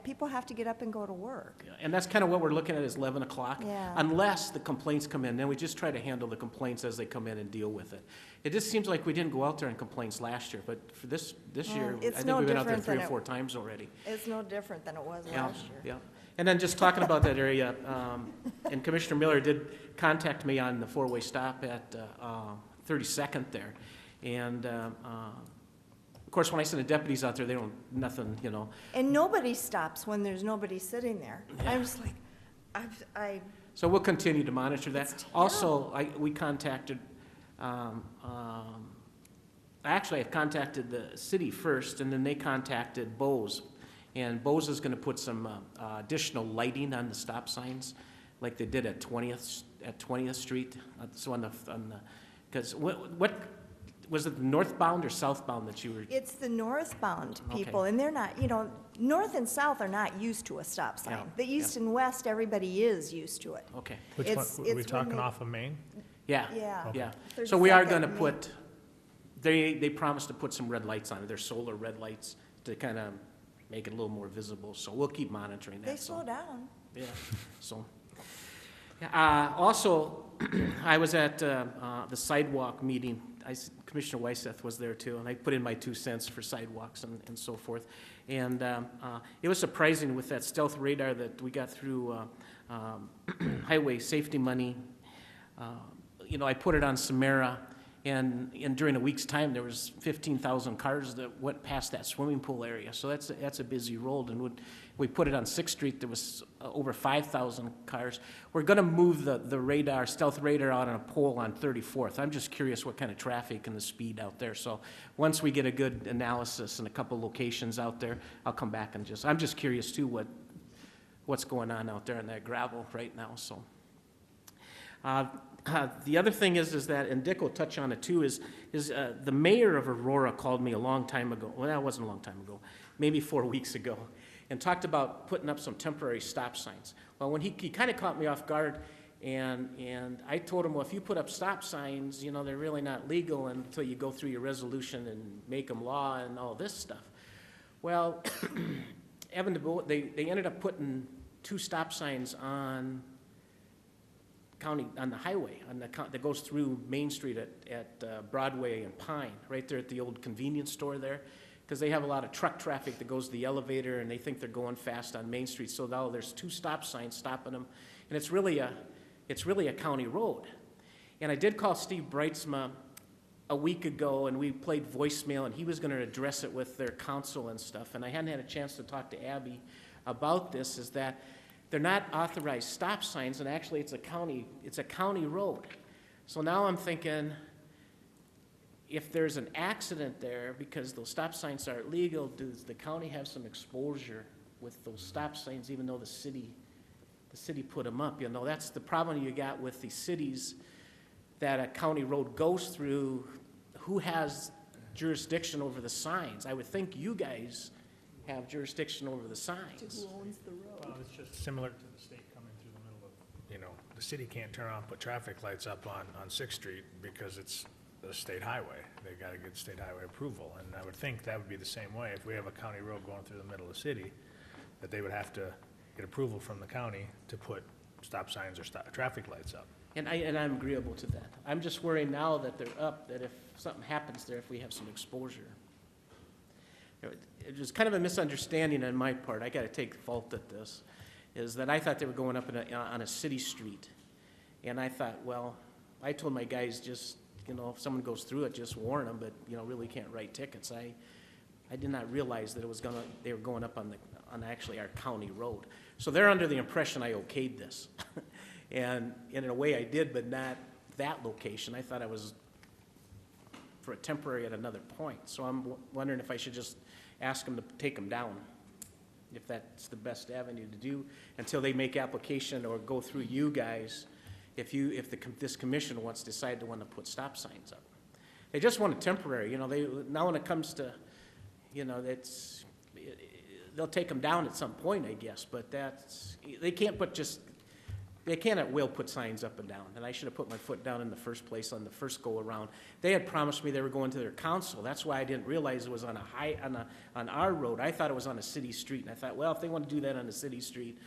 people have to get up and go to work.
And that's kind of what we're looking at is 11 o'clock.
Yeah.
Unless the complaints come in, then we just try to handle the complaints as they come in and deal with it. It just seems like we didn't go out there on complaints last year, but for this year, I
it's
think
no
we've been out there
different
3 or
than
4 times already.
It's no different than it was
Yeah,
last year.
yeah. And then just talking about that area, and Commissioner Miller did contact me on the 4-way stop at 32nd there. And, of course, when I send the deputies out there, they don't, nothing.
And nobody stops when there's nobody sitting there.
Yeah.
I'm just like,
So we'll continue to monitor that.
It's
Also, we contacted, actually, I contacted the city first, and then they contacted Bose. And Bose is gonna put some additional lighting on the stop signs, like they did at 20th Street. So because what, was it northbound or southbound that you were?
it's the northbound people,
Okay.
and they're not, north and south are not used to a stop sign.
Yeah,
The east and west, everybody is used to it.
Okay,
Which
it's-
one, are we
it's when
talking
they-
off of Main?
yeah.
Yeah.
Yeah.
32nd
So we are gonna
Main.
put, they promised to put some red lights on it. They're solar red lights to kind of make it a little more visible. So we'll keep monitoring that.
They
so-
slow down.
Yeah, so. Also, I was at the sidewalk meeting. Commissioner Wyseth was there too, and I put in my 2 cents for sidewalks and so forth. And it was surprising with that stealth radar that we got through highway safety money. I put it on Samara, and during a week's time, there was 15,000 cars that went past that swimming pool area. So that's a busy road. And when we put it on 6th Street, there was over 5,000 cars. We're going to move the radar, stealth radar, out on a pole on 34th. I'm just curious what kind of traffic and the speed out there. So once we get a good analysis in a couple locations out there, I'll come back and I'm just curious too what's going on out there in that gravel right now. So. The other thing is that, and Dick will touch on it too, is the mayor of Aurora called me a long time ago. Well, that wasn't a long time ago, maybe 4 weeks ago, and talked about putting up some temporary stop signs. Well, when he kind of caught me off guard, and I told him, well, if you put up stop signs, they're really not legal until you go through your resolution and make them law and all this stuff. Well, they ended up putting 2 stop signs on the highway that goes through Main Street at Broadway and Pine, right there at the old convenience store there, because they have a lot of truck traffic that goes to the elevator, and they think they're going fast on Main Street. So now there's 2 stop signs stopping them, and it's really a county road. And I did call Steve Brightsma a week ago, and we played voicemail, and he was going to address it with their council and stuff. And I hadn't had a chance to talk to Abby about this. Is that they're not authorized stop signs, and actually it's a county road. So now I'm thinking, if there's an accident there, because those stop signs aren't legal, does the county have some exposure with those stop signs, even though the city put them up? That's the problem you got with the cities that a county road goes through. Who has jurisdiction over the signs? I would think you guys have jurisdiction over the signs.
Who owns the road?
Well, it's just similar to the state coming through the middle of, the city can't turn around and put traffic lights up on Sixth Street because it's a state highway. They gotta get state highway approval, and I would think that would be the same way. If we have a county road going through the middle of the city, that they would have to get approval from the county to put stop signs or traffic lights up.
And I'm agreeable to that. I'm just worried now that they're up, that if something happens there, if we have some exposure. It was kind of a misunderstanding on my part. I gotta take fault at this, is that I thought they were going up on a city street. And I thought, well, I told my guys just, if someone goes through it, just warn them, but, really can't write tickets. I did not realize that they were going up on actually our county road. So they're under the impression I okayed this. And in a way I did, but not that location. I thought I was for a temporary at another point. So I'm wondering if I should just ask them to take them down, if that's the best avenue to do, until they make application or go through you guys, if this commission wants to decide to want to put stop signs up. They just want a temporary, now when it comes to, they'll take them down at some point, I guess, but they can't at will put signs up and down, and I should have put my foot down in the first place on the first go-around. They had promised me they were going to their council. That's why I didn't realize it was on on our road. I thought it was on a city street, and I thought, well, if they want to do that on a city street,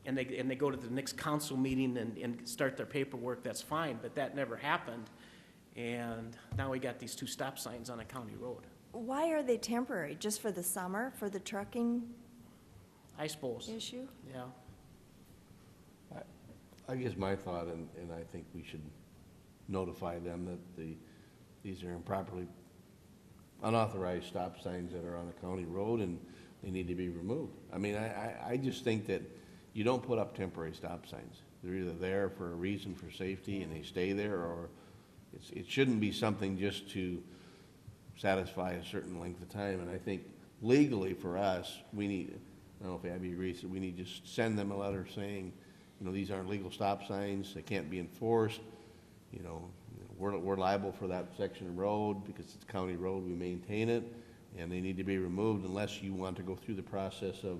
and they go to the next council meeting and start their paperwork, that's fine, but that never happened, and now we got these 2 stop signs on a county road.
Why are they temporary? Just for the summer, for the trucking
I suppose,
issue?
yeah.
I guess my thought, and I think we should notify them that these are improperly unauthorized stop signs that are on a county road, and they need to be removed. I mean, I just think that you don't put up temporary stop signs. They're either there for a reason for safety and they stay there, or it shouldn't be something just to satisfy a certain length of time. And I think legally for us, we need, I don't know if Abby agrees, that we need to just send them a letter saying, these aren't legal stop signs, they can't be enforced, we're liable for that section of road because it's a county road, we maintain it, and they need to be removed unless you want to go through the process of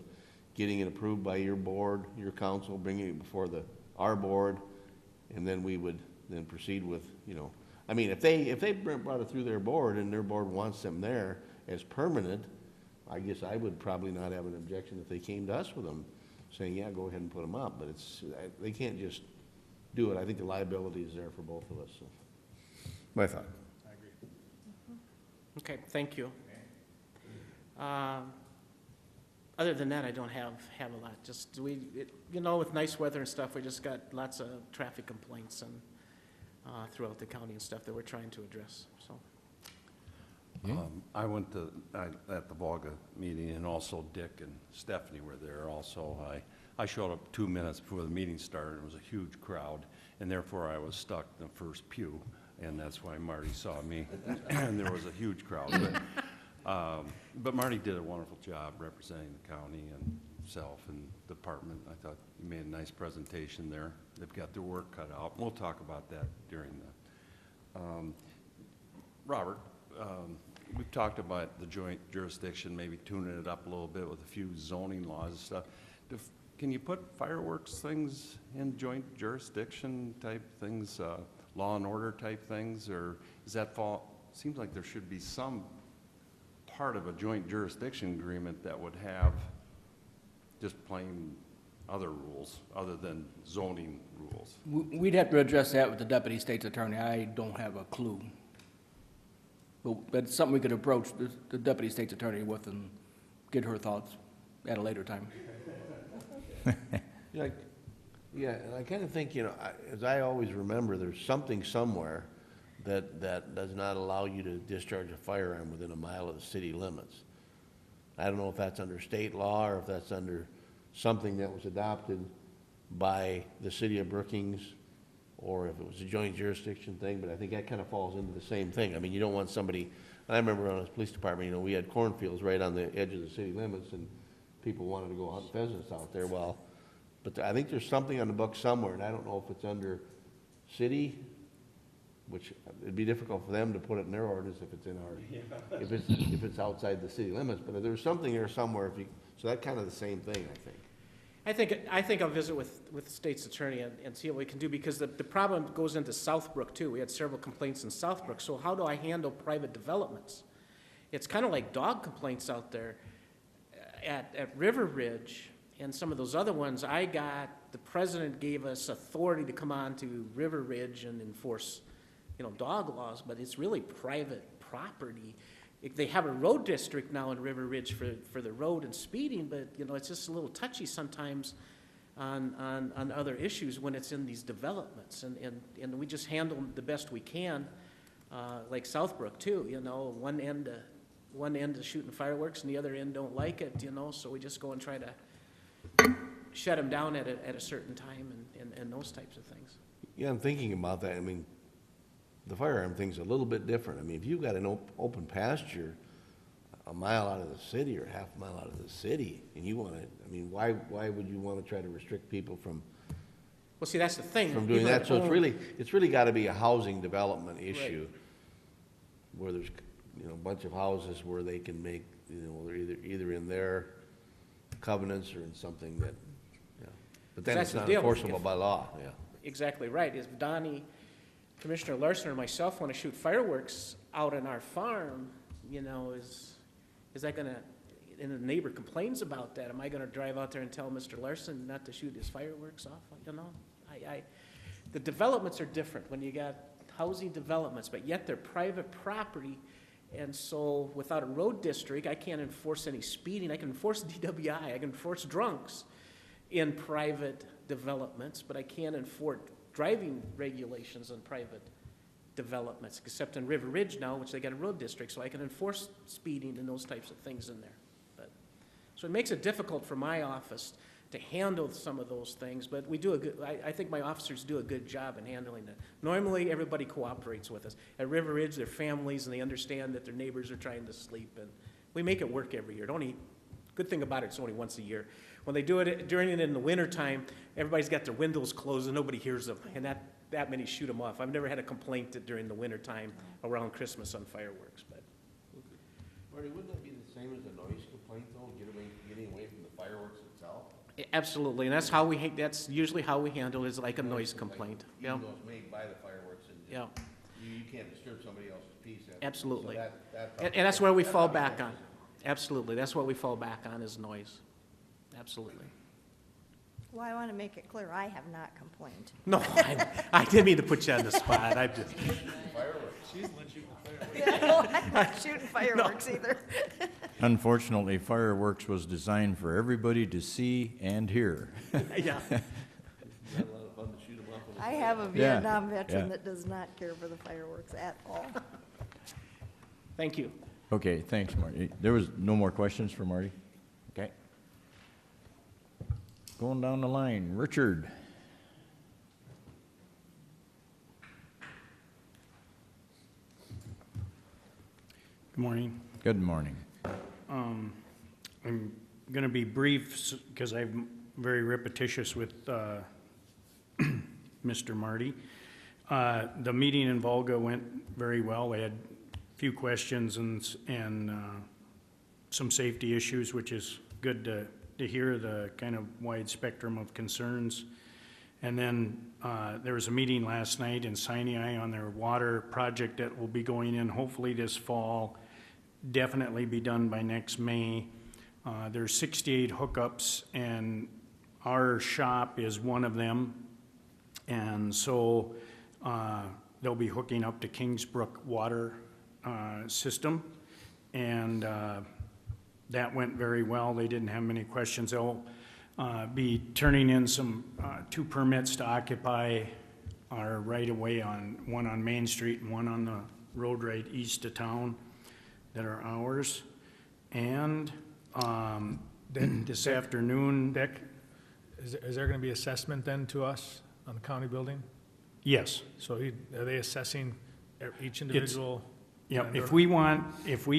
getting it approved by your board, your council, bringing it before our board, and then we would then proceed with, I mean, if they brought it through their board and their board wants them there as permanent, I guess I would probably not have an objection if they came to us with them, saying, yeah, go ahead and put them up, but they can't just do it. I think the liability is there for both of us, so. My thought.
I agree.
Okay, thank you. Other than that, I don't have a lot. Just with nice weather and stuff, we just got lots of traffic complaints and throughout the county and stuff that we're trying to address. So.
I went at the Volga meeting, and also Dick and Stephanie were there also. I showed up 2 minutes before the meeting started. It was a huge crowd, and therefore I was stuck in the first pew, and that's why Marty saw me, and there was a huge crowd. But Marty did a wonderful job representing the county and himself and department. I thought he made a nice presentation there. They've got their work cut out. We'll talk about that during the, Robert, we've talked about the joint jurisdiction, maybe tuning it up a little bit with a few zoning laws and stuff. Can you put fireworks things in joint jurisdiction type things, law and order type things, or does that fall? Seems like there should be some part of a joint jurisdiction agreement that would have just plain other rules other than zoning rules.
We'd have to address that with the deputy state's attorney. I don't have a clue. But it's something we could approach the deputy state's attorney with and get her thoughts at a later time.
Yeah, and I kind of think, as I always remember, there's something somewhere that does not allow you to discharge a firearm within a mile of the city limits. I don't know if that's under state law or if that's under something that was adopted by the city of Brookings, or if it was a joint jurisdiction thing, but I think that kind of falls into the same thing. I mean, you don't want somebody, I remember on the police department, we had cornfields right on the edge of the city limits, and people wanted to go hunt pheasants out there. Well, but I think there's something on the book somewhere, and I don't know if it's under city, which it'd be difficult for them to put it in their orders if it's in our, if it's outside the city limits, but there's something there somewhere, so that's kind of the same thing, I think.
I think I'll visit with the state's attorney and see what we can do, because the problem goes into Southbrook too. We had several complaints in Southbrook, so how do I handle private developments? It's kind of like dog complaints out there at River Ridge and some of those other ones. The president gave us authority to come on to River Ridge and enforce, dog laws, but it's really private property. They have a road district now in River Ridge for the road and speeding, but, it's just a little touchy sometimes on other issues when it's in these developments. And we just handle them the best we can, like Southbrook too, one end is shooting fireworks and the other end don't like it, so we just go and try to shut them down at a certain time and those types of things.
Yeah, I'm thinking about that. I mean, the firearm thing's a little bit different. I mean, if you've got an open pasture a mile out of the city or half a mile out of the city, and you want to, I mean, why would you want to try to restrict people from
Well, see, that's the thing.
from doing
People
that? So
own-
it's really got to be a housing development issue, where there's, a bunch of houses where they can make, they're either in their covenants or in something that, but then
That's
it's
the
not
deal.
enforceable
If-
by law,
Exactly right. If Donnie, Commissioner Larson, or myself want to shoot fireworks out on our farm, is that going to, and the neighbor complains about that, am I going to drive out there and tell Mr. Larson not to shoot his fireworks off? The developments are different when you got housing developments, but yet they're private property. And so without a road district, I can't enforce any speeding. I can enforce DWI. I can enforce drunks in private developments, but I can't enforce driving regulations on private developments, except in River Ridge now, which they got a road district, so I can enforce speeding and those types of things in there. So it makes it difficult for my office to handle some of those things, but we do I think my officers do a good job in handling it. Normally, everybody cooperates with us. At River Ridge, they're families, and they understand that their neighbors are trying to sleep, and we make it work every year. Good thing about it, it's only once a year. When they do it during it in the wintertime, everybody's got their windows closed and nobody hears them, and that many shoot them off. I've never had a complaint during the wintertime around Christmas on fireworks, but.
Marty, wouldn't that be the same as a noise complaint, though, getting away from the fireworks itself?
Absolutely, and that's usually how we handle it, is like a noise complaint. Yeah.
Even though it's made by the fireworks and
Yeah.
you can't disturb somebody else's peace.
Absolutely.
So that
And that's where we fall back on. Absolutely, that's what we fall back on, is noise. Absolutely.
Well, I want to make it clear, I have not complained.
No, I didn't mean to put you on the spot. I just,
I'm not shooting fireworks either.
Unfortunately, fireworks was designed for everybody to see and hear.
yeah.
I have a
Yeah,
Vietnam veteran
yeah.
that does not care for the fireworks at all.
Thank you.
Okay, thanks, Marty. There was no more questions for Marty? Okay. Going down the line, Richard.
Good morning.
Good morning.
I'm going to be brief because I'm very repetitious with Mr. Marty. The meeting in Volga went very well. We had a few questions and some safety issues, which is good to hear the kind of wide spectrum of concerns. And then there was a meeting last night in Sinai on their water project that will be going in hopefully this fall, definitely be done by next May. There's 68 hookups, and our shop is one of them. And so they'll be hooking up to Kingsbrook water system. And that went very well. They didn't have many questions. They'll be turning in some 2 permits to occupy our right-of-way, one on Main Street and one on the road right east of town that are ours. And
Then
this afternoon,
Dick, is there going to be assessment then to us on the county building?
yes.
So are they assessing each individual?
Yep, if we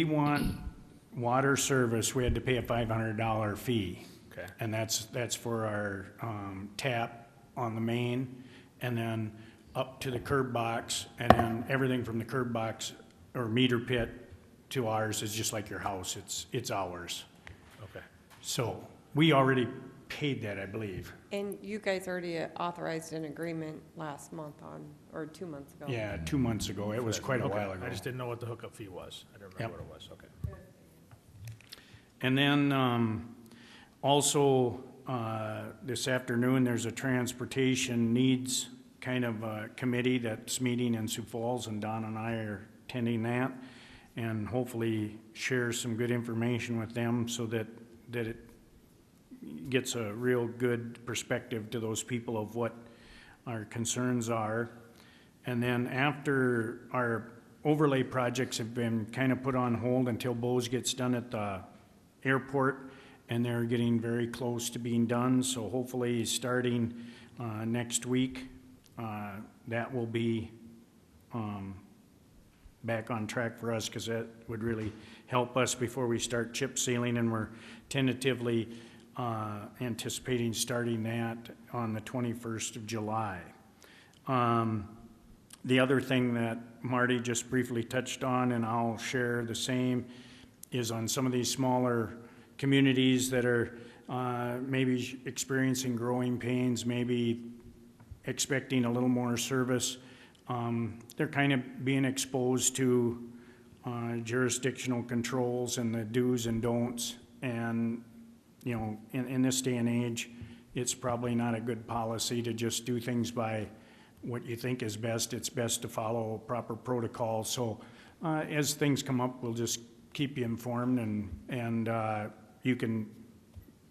want water service, we had to pay a $500 fee.
Okay.
And that's for our tap on the main, and then up to the curb box, and then everything from the curb box or meter pit to ours is just like your house, it's ours.
Okay.
So we already paid that, I believe.
And you guys already authorized an agreement last month on, or 2 months ago.
Yeah, 2 months ago. It was quite a
Okay,
while ago.
I just didn't know what the hookup fee was. I didn't remember
Yep.
what it was, okay.
And then also this afternoon, there's a transportation needs kind of committee that's meeting in Sioux Falls, and Don and I are attending that, and hopefully share some good information with them so that it gets a real good perspective to those people of what our concerns are. And then after our overlay projects have been kind of put on hold until Bose gets done at the airport, and they're getting very close to being done, so hopefully starting next week, that will be back on track for us, because that would really help us before we start chip sealing, and we're tentatively anticipating starting that on the 21st of July. The other thing that Marty just briefly touched on, and I'll share the same, is on some of these smaller communities that are maybe experiencing growing pains, maybe expecting a little more service. They're kind of being exposed to jurisdictional controls and the do's and don'ts. And, you know, in this day and age, it's probably not a good policy to just do things by what you think is best. It's best to follow proper protocol. So as things come up, we'll just keep you informed, and you can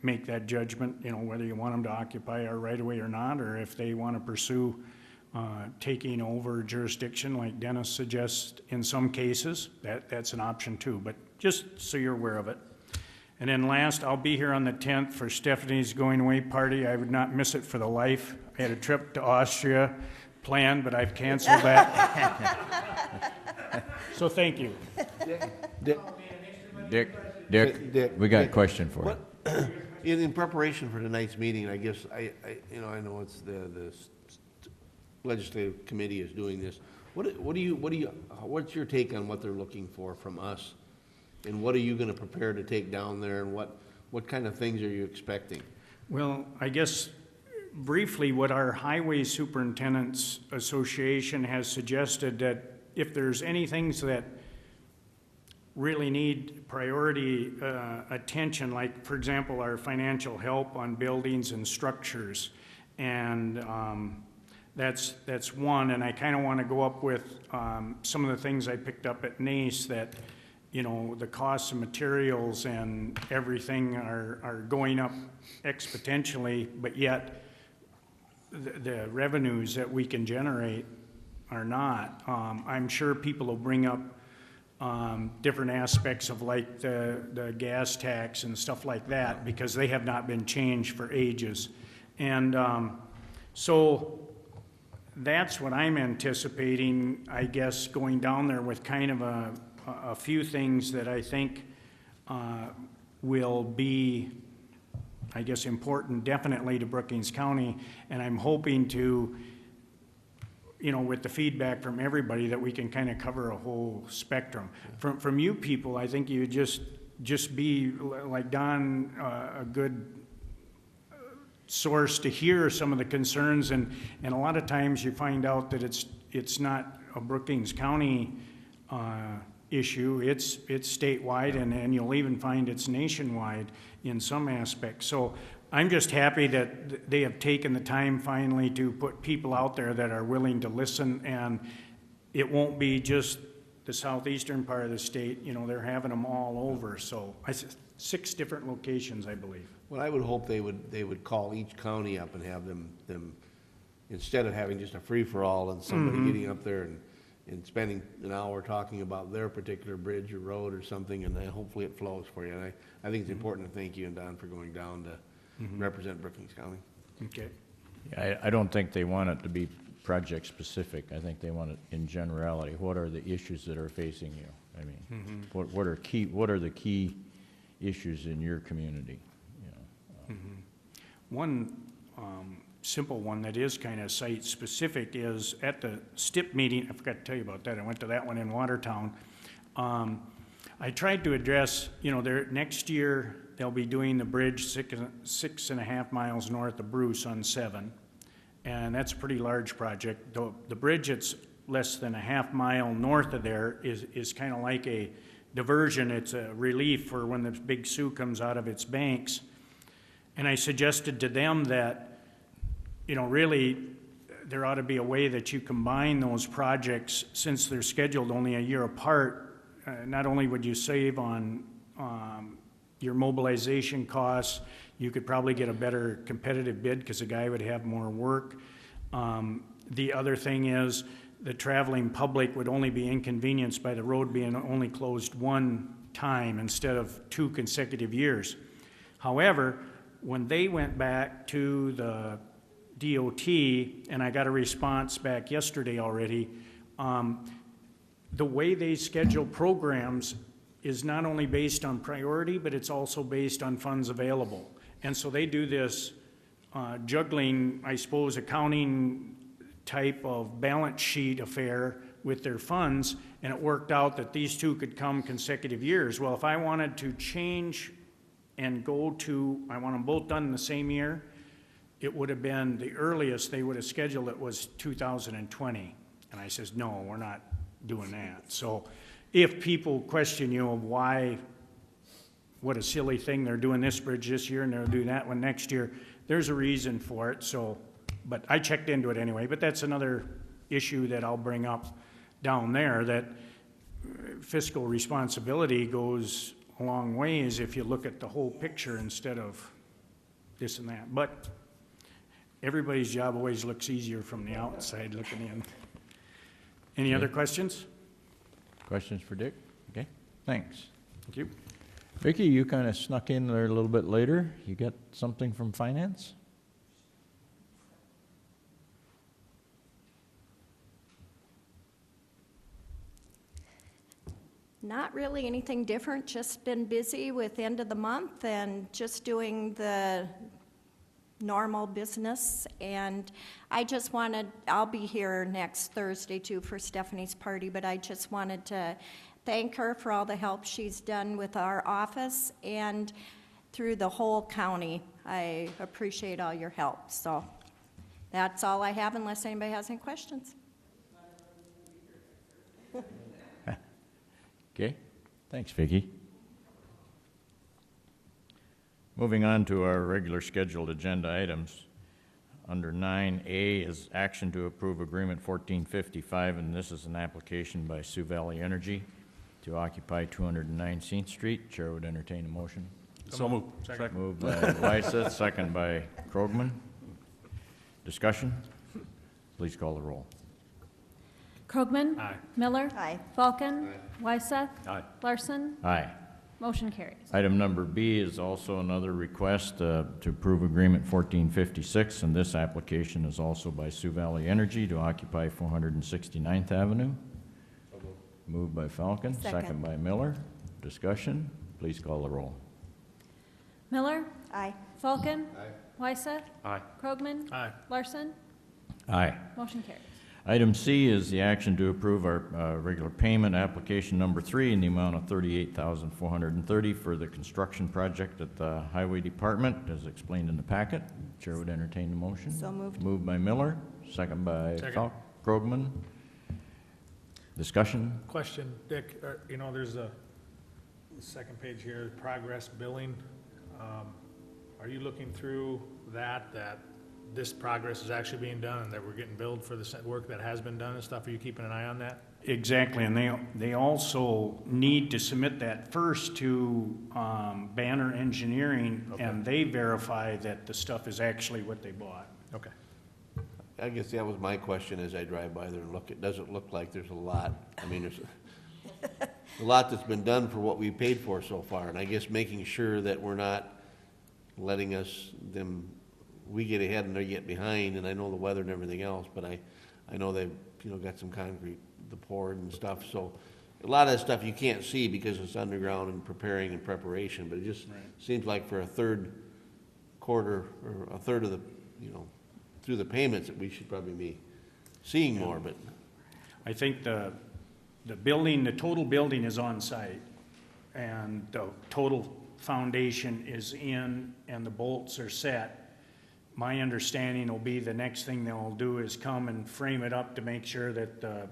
make that judgment, you know, whether you want them to occupy our right of way or not, or if they want to pursue taking over jurisdiction like Dennis suggests in some cases. That's an option too, but just so you're aware of it. And then last, I'll be here on the 10th for Stephanie's going away party. I would not miss it for the life. I had a trip to Austria planned, but I've canceled that. So thank you.
Dick, we got a question for you.
In preparation for tonight's meeting, I guess, I know it's the legislative committee is doing this. What's your take on what they're looking for from us? And what are you gonna prepare to take down there, and what kind of things are you expecting?
Well, I guess briefly, what our Highway Superintendents Association has suggested, that if there's any things that really need priority attention, like, for example, our financial help on buildings and structures, and that's one. And I kind of want to go up with some of the things I picked up at NACE, that, you know, the costs of materials and everything are going up exponentially, but yet the revenues that we can generate are not. I'm sure people will bring up different aspects of, like, the gas tax and stuff like that, because they have not been changed for ages. And so that's what I'm anticipating, I guess, going down there with kind of a few things that I think will be, I guess, important definitely to Brookings County. And I'm hoping to, you know, with the feedback from everybody, that we can kind of cover a whole spectrum. From you people, I think you just be, like Don, a good source to hear some of the concerns, and a lot of times you find out that it's not a Brookings County issue, it's statewide, and you'll even find it's nationwide in some aspects. So I'm just happy that they have taken the time finally to put people out there that are willing to listen, and it won't be just the southeastern part of the state. You know, they're having them all over. So 6 different locations, I believe.
Well, I would hope they would call each county up and have them instead of having just a free-for-all and somebody getting up there and spending an hour talking about their particular bridge or road or something, and then hopefully it flows for you. And I think it's important to thank you and Don for going down to represent Brookings County.
Okay.
Yeah, I don't think they want it to be project-specific. I think they want it in generality. What are the issues that are facing you? I mean, what are the key issues in your community? You know,
One simple one that is kind of site-specific is at the STIP meeting. I forgot to tell you about that. I went to that one in Watertown. I tried to address, next year, they'll be doing the bridge 6.5 miles north of Bruce on 7. And that's a pretty large project. The bridge that's less than a half mile north of there is kind of like a diversion. It's a relief for when the Big Sioux comes out of its banks. And I suggested to them that, really, there ought to be a way that you combine those projects since they're scheduled only a year apart. Not only would you save on your mobilization costs, you could probably get a better competitive bid because the guy would have more work. The other thing is the traveling public would only be inconvenienced by the road being only closed one time instead of 2 consecutive years. However, when they went back to the DOT, and I got a response back yesterday already, the way they schedule programs is not only based on priority, but it's also based on funds available. And so they do this juggling, I suppose, accounting type of balance sheet affair with their funds, and it worked out that these two could come consecutive years. Well, if I wanted to change and go to, I want them both done in the same year, it would have been the earliest they would have scheduled it was 2020. And I says, no, we're not doing that. So if people question you of why, what a silly thing, they're doing this bridge this year and they'll do that one next year, there's a reason for it. So, but I checked into it anyway, but that's another issue that I'll bring up down there, that fiscal responsibility goes a long ways if you look at the whole picture instead of this and that. But everybody's job always looks easier from the outside looking in. Any other questions?
Questions for Dick? Okay, thanks.
Thank you.
Vicki, you kind of snuck in there a little bit later. You got something from finance?
Not really anything different, just been busy with end of the month and just doing the normal business. And I just wanted, I'll be here next Thursday too for Stephanie's party, but I just wanted to thank her for all the help she's done with our office and through the whole county. I appreciate all your help. So that's all I have unless anybody has any questions.
Okay, thanks, Vicki. Moving on to our regular scheduled agenda items. Under 9A is action to approve agreement 1455, and this is an application by Sioux Valley Energy to occupy 209 St. Street. Chair would entertain a motion.
So moved. Second.
Moved by Lyseth, second by Krogman. Discussion? Please call the roll.
Krogman?
Aye.
Miller?
Aye.
Falcon? Wyseth?
Aye.
Larson?
Aye.
Motion carries.
Item number B is also another request to approve agreement 1456, and this application is also by Sioux Valley Energy to occupy 469th Avenue. Moved by Falcon, second by Miller. Discussion? Please call the roll.
Miller?
Aye.
Falcon? Wyseth?
Aye.
Krogman?
Aye.
Larson?
Aye.
Motion carries.
Item C is the action to approve our regular payment application number 3 in the amount of $38,430 for the construction project at the Highway Department, as explained in the packet. Chair would entertain the motion.
So moved.
Moved by Miller, second by Krogman. Discussion?
Question, Dick, there's a second page here, progress billing. Are you looking through that this progress is actually being done and that we're getting billed for the work that has been done and stuff? Are you keeping an eye on that?
Exactly, and they also need to submit that first to Banner Engineering,
Okay.
and they verify that the stuff is actually what they bought.
Okay.
I guess that was my question as I drive by there and look. It doesn't look like there's a lot. I mean, there's a lot that's been done for what we paid for so far, and I guess making sure that we're not letting we get ahead and they get behind, and I know the weather and everything else, but I know they've, got some concrete, the poured and stuff, so a lot of that stuff you can't see because it's underground and preparing and preparation, but it just seems like for a third quarter, or a third of the, through the payments, that we should probably be seeing more, but.
I think the building, the total building is on site, and the total foundation is in and the bolts are set, my understanding will be the next thing they'll do is come and frame it up to make sure that the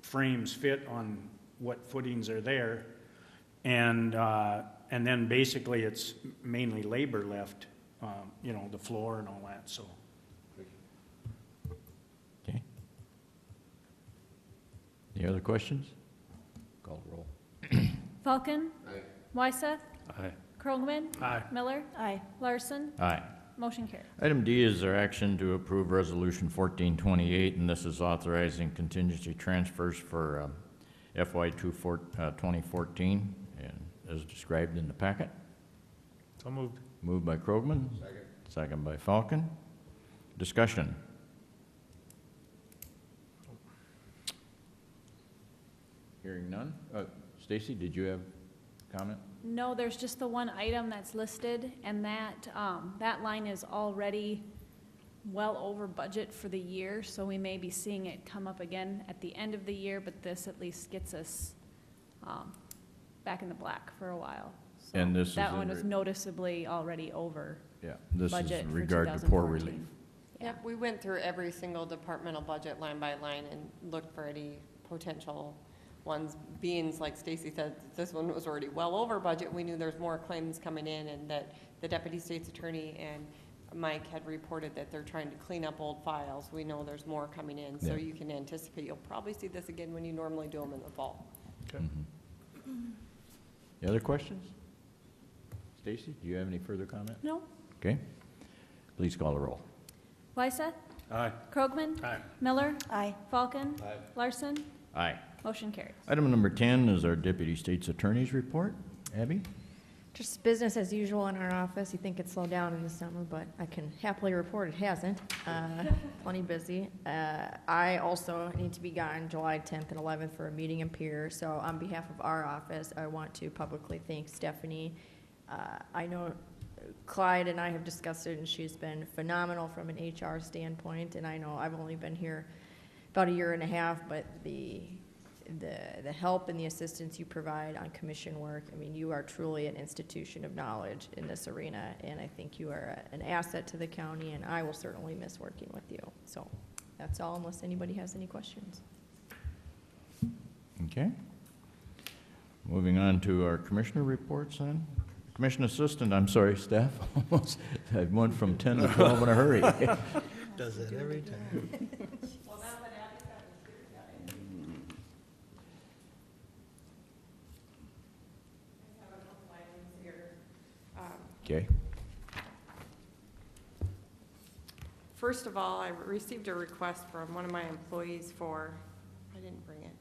frames fit on what footings are there. And then basically it's mainly labor left, you know, the floor and all that, so.
Okay. Any other questions? Call the roll.
Falcon.
Aye.
Wyseth.
Aye.
Krogman.
Aye.
Miller.
Aye.
Larson.
Aye.
Motion carries.
Item D is our action to approve Resolution 1428, and this is authorizing contingency transfers for FY 2014, and as described in the packet.
So moved.
Moved by Krogman. Second by Falcon. Discussion. Hearing none. Stacy, did you have comment?
No, there's just the one item that's listed, and that line is already well over budget for the year, so we may be seeing it come up again at the end of the year, but this at least gets us back in the black for a while. So
And this is
that
in
one was noticeably already over
Yeah, this is
budget
in
for
regard to poor
2014.
relief.
Yep, we went through every single departmental budget line by line and looked for any potential ones. Being, like Stacy said, this one was already well over budget. We knew there's more claims coming in, and that the deputy state's attorney and Mike had reported that they're trying to clean up old files. We know there's more coming in, so
Yeah.
you can anticipate you'll probably see this again when you normally do them in the fall.
Okay.
Any other questions? Stacy, do you have any further comment?
No?
Okay. Please call the roll.
Wyseth.
Aye.
Krogman.
Aye.
Miller.
Aye.
Falcon. Larson.
Aye.
Motion carries.
Item number 10 is our deputy state's attorney's report. Abby?
Just business as usual in our office. You think it slowed down in the summer, but I can happily report it hasn't. Plenty busy. I also need to be gone July 10th and 11th for a meeting in Pierre. So on behalf of our office, I want to publicly thank Stephanie. I know Clyde and I have discussed it, and she's been phenomenal from an HR standpoint. And I know I've only been here about a year and a half, but the help and the assistance you provide on commission work, I mean, you are truly an institution of knowledge in this arena, and I think you are an asset to the county, and I will certainly miss working with you. So that's all, unless anybody has any questions.
Okay. Moving on to our commissioner reports then. Commission assistant, I'm sorry, staff, almost, I went from 10 to 12 in a hurry.
Does that every time.
Okay.
First of all, I received a request from one of my employees for, I didn't bring it,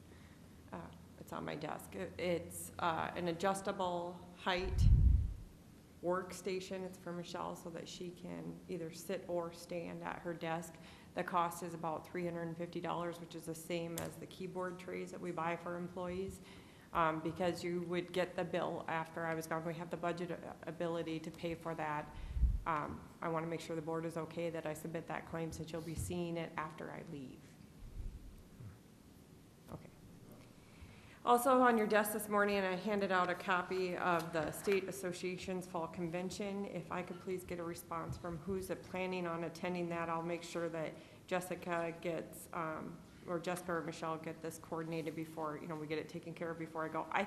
it's on my desk. It's an adjustable height workstation. It's for Michelle so that she can either sit or stand at her desk. The cost is about $350, which is the same as the keyboard trays that we buy for employees. Because you would get the bill after I was gone. We have the budget ability to pay for that. I want to make sure the board is okay that I submit that claim, since you'll be seeing it after I leave. Okay. Also on your desk this morning, I handed out a copy of the State Association's Fall Convention. If I could please get a response from who's planning on attending that, I'll make sure that Jessica gets, or Jessica or Michelle get this coordinated before, we get it taken care of before I go. I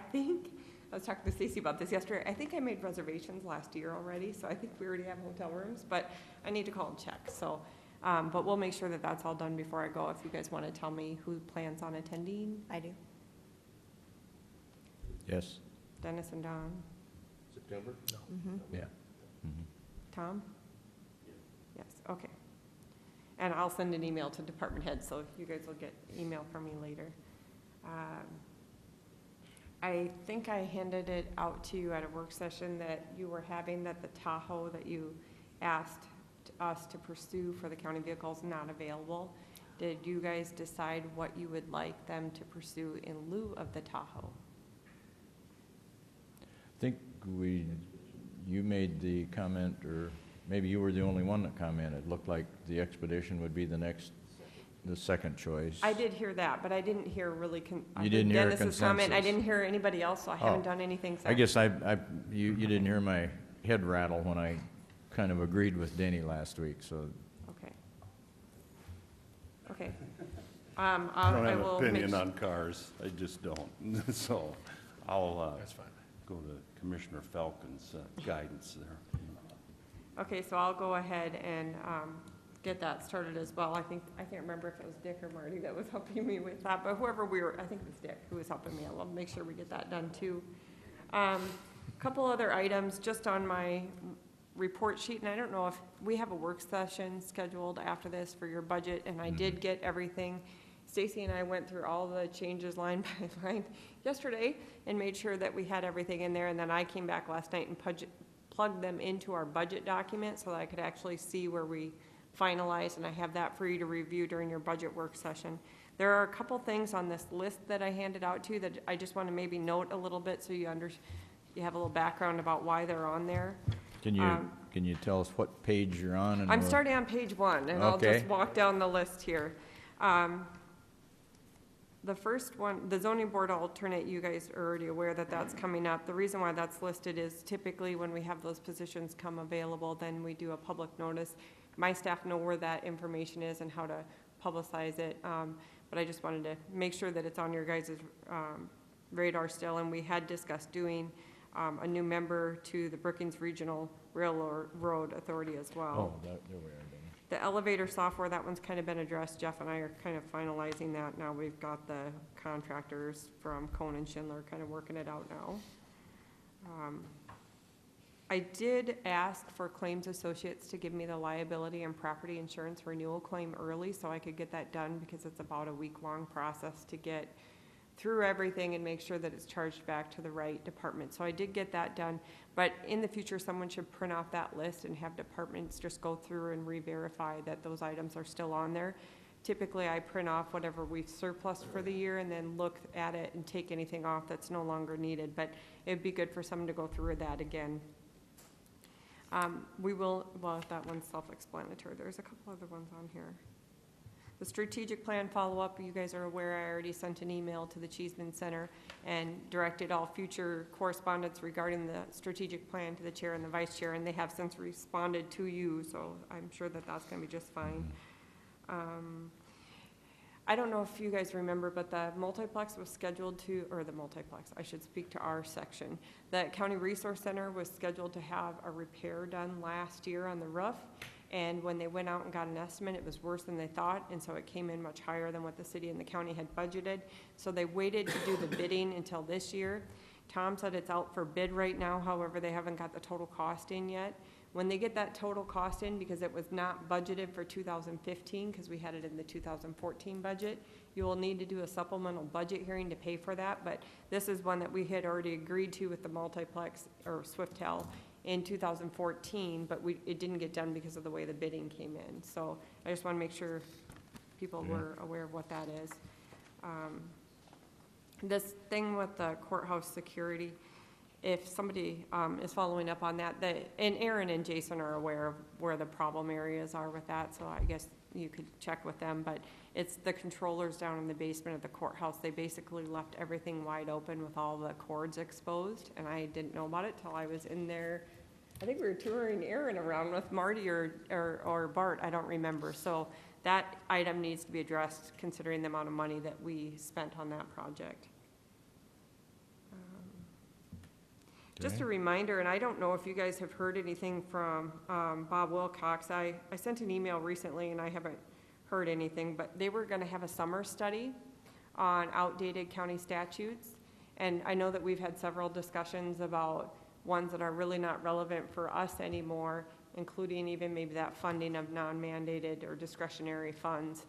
was talking to Stacy about this yesterday. I think I made reservations last year already, so I think we already have hotel rooms, but I need to call and check. So, but we'll make sure that that's all done before I go. If you guys want to tell me who plans on attending.
I do.
Yes.
Dennis and Don.
September?
Yeah.
Tom? Yes, okay. And I'll send an email to department heads, so you guys will get email from me later. I think I handed it out to you at a work session that you were having, that the Tahoe that you asked us to pursue for the county vehicle is not available. Did you guys decide what you would like them to pursue in lieu of the Tahoe?
I think you made the comment, or maybe you were the only one that commented. Looked like the Expedition would be the next the second choice.
I did hear that, but I didn't hear really, I
You
heard
didn't hear a
Dennis's comment. I
consensus.
didn't hear anybody else, so I haven't done anything since.
I guess you didn't hear my head rattle when I kind of agreed with Denny last week, so.
Okay. Okay.
I don't
I
have an
will
opinion
make
on cars, I just don't. So I'll
That's fine.
go to Commissioner Falcon's guidance there.
Okay, so I'll go ahead and get that started as well. I can't remember if it was Dick or Marty that was helping me with that, but whoever I think it was Dick who was helping me. I'll make sure we get that done too. Couple other items just on my report sheet, and I don't know if we have a work session scheduled after this for your budget, and I did get everything. Stacy and I went through all the changes line by line yesterday and made sure that we had everything in there, and then I came back last night and plugged them into our budget document so that I could actually see where we finalized, and I have that for you to review during your budget work session. There are a couple things on this list that I handed out to you that I just want to maybe note a little bit so you have a little background about why they're on there.
Can you tell us what page you're on? And
I'm
we'll-
starting on page 1, and I'll
Okay.
just walk down the list here. The first one, the zoning board alternate, you guys are already aware that that's coming up. The reason why that's listed is typically when we have those positions come available, then we do a public notice. My staff know where that information is and how to publicize it, but I just wanted to make sure that it's on your guys' radar still, and we had discussed doing a new member to the Brookings Regional Railroad Authority as well.
Oh, there we are, Denny.
The elevator software, that one's kind of been addressed. Jeff and I are kind of finalizing that now. We've got the contractors from Cone and Schindler kind of working it out now. I did ask for Claims Associates to give me the liability and property insurance renewal claim early so I could get that done because it's about a week-long process to get through everything and make sure that it's charged back to the right department. So I did get that done, but in the future, someone should print off that list and have departments just go through and re-verify that those items are still on there. Typically, I print off whatever we've surplus for the year and then look at it and take anything off that's no longer needed, but it'd be good for someone to go through that again. Well, that one's self-explanatory. There's a couple other ones on here. The strategic plan follow-up, you guys are aware, I already sent an email to the Cheeseman Center and directed all future correspondence regarding the strategic plan to the chair and the vice chair, and they have since responded to you, so I'm sure that that's gonna be just fine. I don't know if you guys remember, but the multiplex was scheduled to, or the multiplex, I should speak to our section. The County Resource Center was scheduled to have a repair done last year on the roof. And when they went out and got an estimate, it was worse than they thought, and so it came in much higher than what the city and the county had budgeted. So they waited to do the bidding until this year. Tom said it's out for bid right now, however, they haven't got the total cost in yet. When they get that total cost in, because it was not budgeted for 2015, because we had it in the 2014 budget, you will need to do a supplemental budget hearing to pay for that, but this is one that we had already agreed to with the multiplex, or Swiftel, in 2014, but it didn't get done because of the way the bidding came in. So I just want to make sure people were aware of what that is. This thing with the courthouse security, if somebody is following up on that, and Aaron and Jason are aware of where the problem areas are with that, so I guess you could check with them, but it's the controllers down in the basement of the courthouse. They basically left everything wide open with all the cords exposed, and I didn't know about it till I was in there. I think we were touring Aaron around with Marty or Bart, I don't remember. So that item needs to be addressed considering the amount of money that we spent on that project. Just a reminder, and I don't know if you guys have heard anything from Bob Wilcox. I sent an email recently and I haven't heard anything, but they were gonna have a summer study on outdated county statutes. And I know that we've had several discussions about ones that are really not relevant for us anymore, including even maybe that funding of non-mandated or discretionary funds.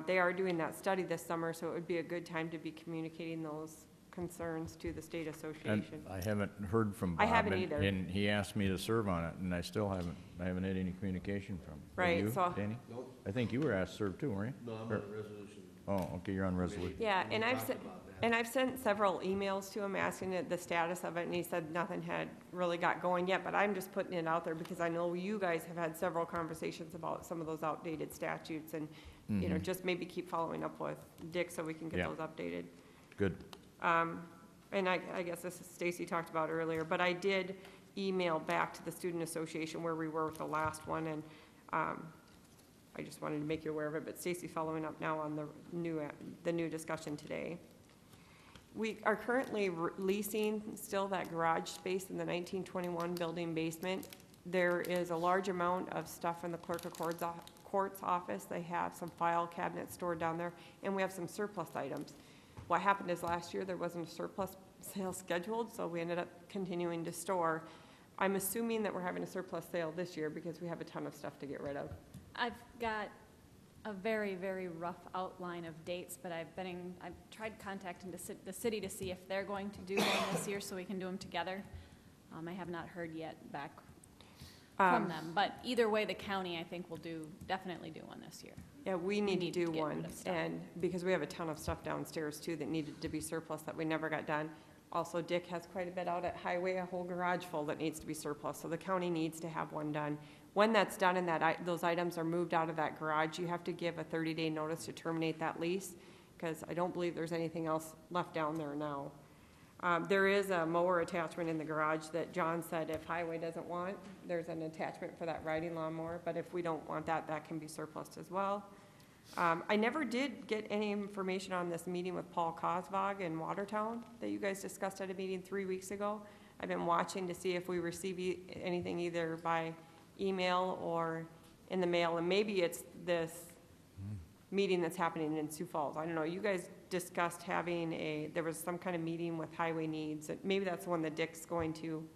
They are doing that study this summer, so it would be a good time to be communicating those concerns to the state association.
And I haven't heard from Bob.
I haven't either.
And he asked me to serve on it, and I still haven't had any communication from him.
Right,
You,
so-
Danny?
Nope.
I think you were asked to serve too, weren't you?
No, I'm on a resolution.
Oh, okay, you're on resolution.
Yeah, and I've
talked
sent,
about that.
and I've sent several emails to him asking the status of it, and he said nothing had really got going yet, but I'm just putting it out there because I know you guys have had several conversations about some of those outdated statutes and you know, just maybe keep following up with Dick so we can get
Yeah.
those updated.
Good.
And I guess this is Stacy talked about earlier, but I did email back to the Student Association where we were with the last one, and I just wanted to make you aware of it, but Stacy's following up now on the new discussion today. We are currently leasing still that garage space in the 1921 building basement. There is a large amount of stuff in the clerk of court's office. They have some file cabinets stored down there, and we have some surplus items. What happened is last year there wasn't a surplus sale scheduled, so we ended up continuing to store. I'm assuming that we're having a surplus sale this year because we have a ton of stuff to get rid of.
I've got a very, very rough outline of dates, but I've tried contacting the city to see if they're going to do one this year so we can do them together. I have not heard yet back from them, but either way, the county, I think, will definitely do one this year.
Yeah, we need to do
get rid
one,
of stuff.
and because we have a ton of stuff downstairs too that needed to be surplus that we never got done. Also, Dick has quite a bit out at Highway, a whole garage full that needs to be surplus, so the county needs to have one done. When that's done and those items are moved out of that garage, you have to give a 30-day notice to terminate that lease, because I don't believe there's anything else left down there now. There is a mower attachment in the garage that John said if Highway doesn't want, there's an attachment for that riding lawnmower, but if we don't want that, that can be surplused as well. I never did get any information on this meeting with Paul Kosvog in Watertown that you guys discussed at a meeting 3 weeks ago. I've been watching to see if we receive anything either by email or in the mail, and maybe it's this meeting that's happening in Sioux Falls. I don't know. You guys discussed having there was some kind of meeting with highway needs. Maybe that's the one that Dick's going to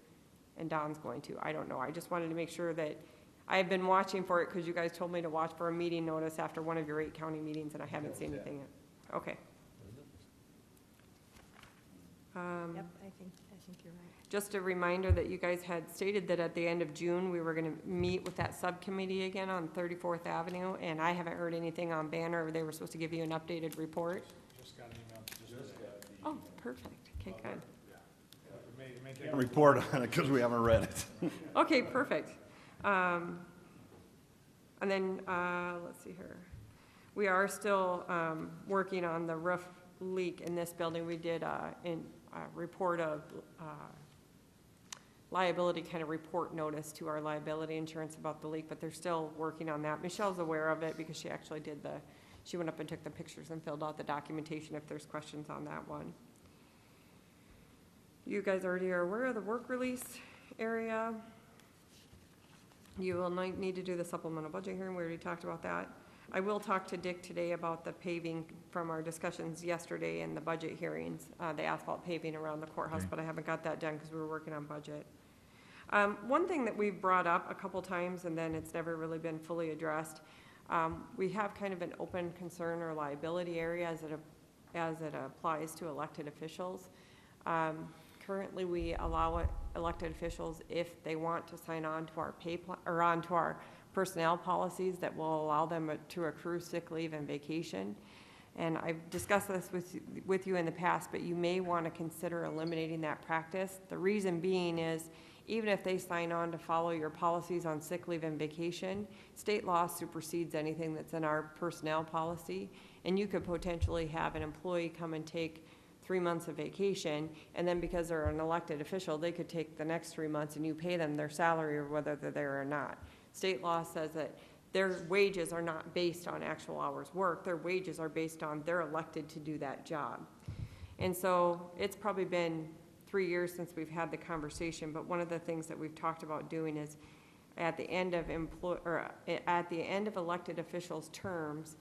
and Don's going to. I don't know. I just wanted to make sure that I have been watching for it because you guys told me to watch for a meeting notice after one of your 8 county meetings, and I haven't seen anything yet. Okay.
Yep, I think you're right.
Just a reminder that you guys had stated that at the end of June, we were going to meet with that subcommittee again on 34th Avenue, and I haven't heard anything on Banner. They were supposed to give you an updated report.
Just got an email.
Oh, perfect. Okay, good.
Can't report on it because we haven't read it.
Okay, perfect. And then, let's see here. We are still working on the roof leak in this building. We did a report of liability kind of report notice to our liability insurance about the leak, but they're still working on that. Michelle's aware of it because she actually she went up and took the pictures and filled out the documentation if there's questions on that one. You guys already are aware of the work release area. You will need to do the supplemental budget hearing. We already talked about that. I will talk to Dick today about the paving from our discussions yesterday and the budget hearings, the asphalt paving around the courthouse, but I haven't got that done because we were working on budget. One thing that we've brought up a couple times and then it's never really been fully addressed, we have kind of an open concern or liability area as it applies to elected officials. Currently, we allow elected officials, if they want to sign on to our onto our personnel policies that will allow them to accrue sick leave and vacation. And I've discussed this with you in the past, but you may want to consider eliminating that practice. The reason being is, even if they sign on to follow your policies on sick leave and vacation, state law supersedes anything that's in our personnel policy, and you could potentially have an employee come and take 3 months of vacation, and then because they're an elected official, they could take the next 3 months and you pay them their salary or whether they're there or not. State law says that their wages are not based on actual hours worked. Their wages are based on they're elected to do that job. And so it's probably been 3 years since we've had the conversation, but one of the things that we've talked about doing is at the end of elected officials' terms,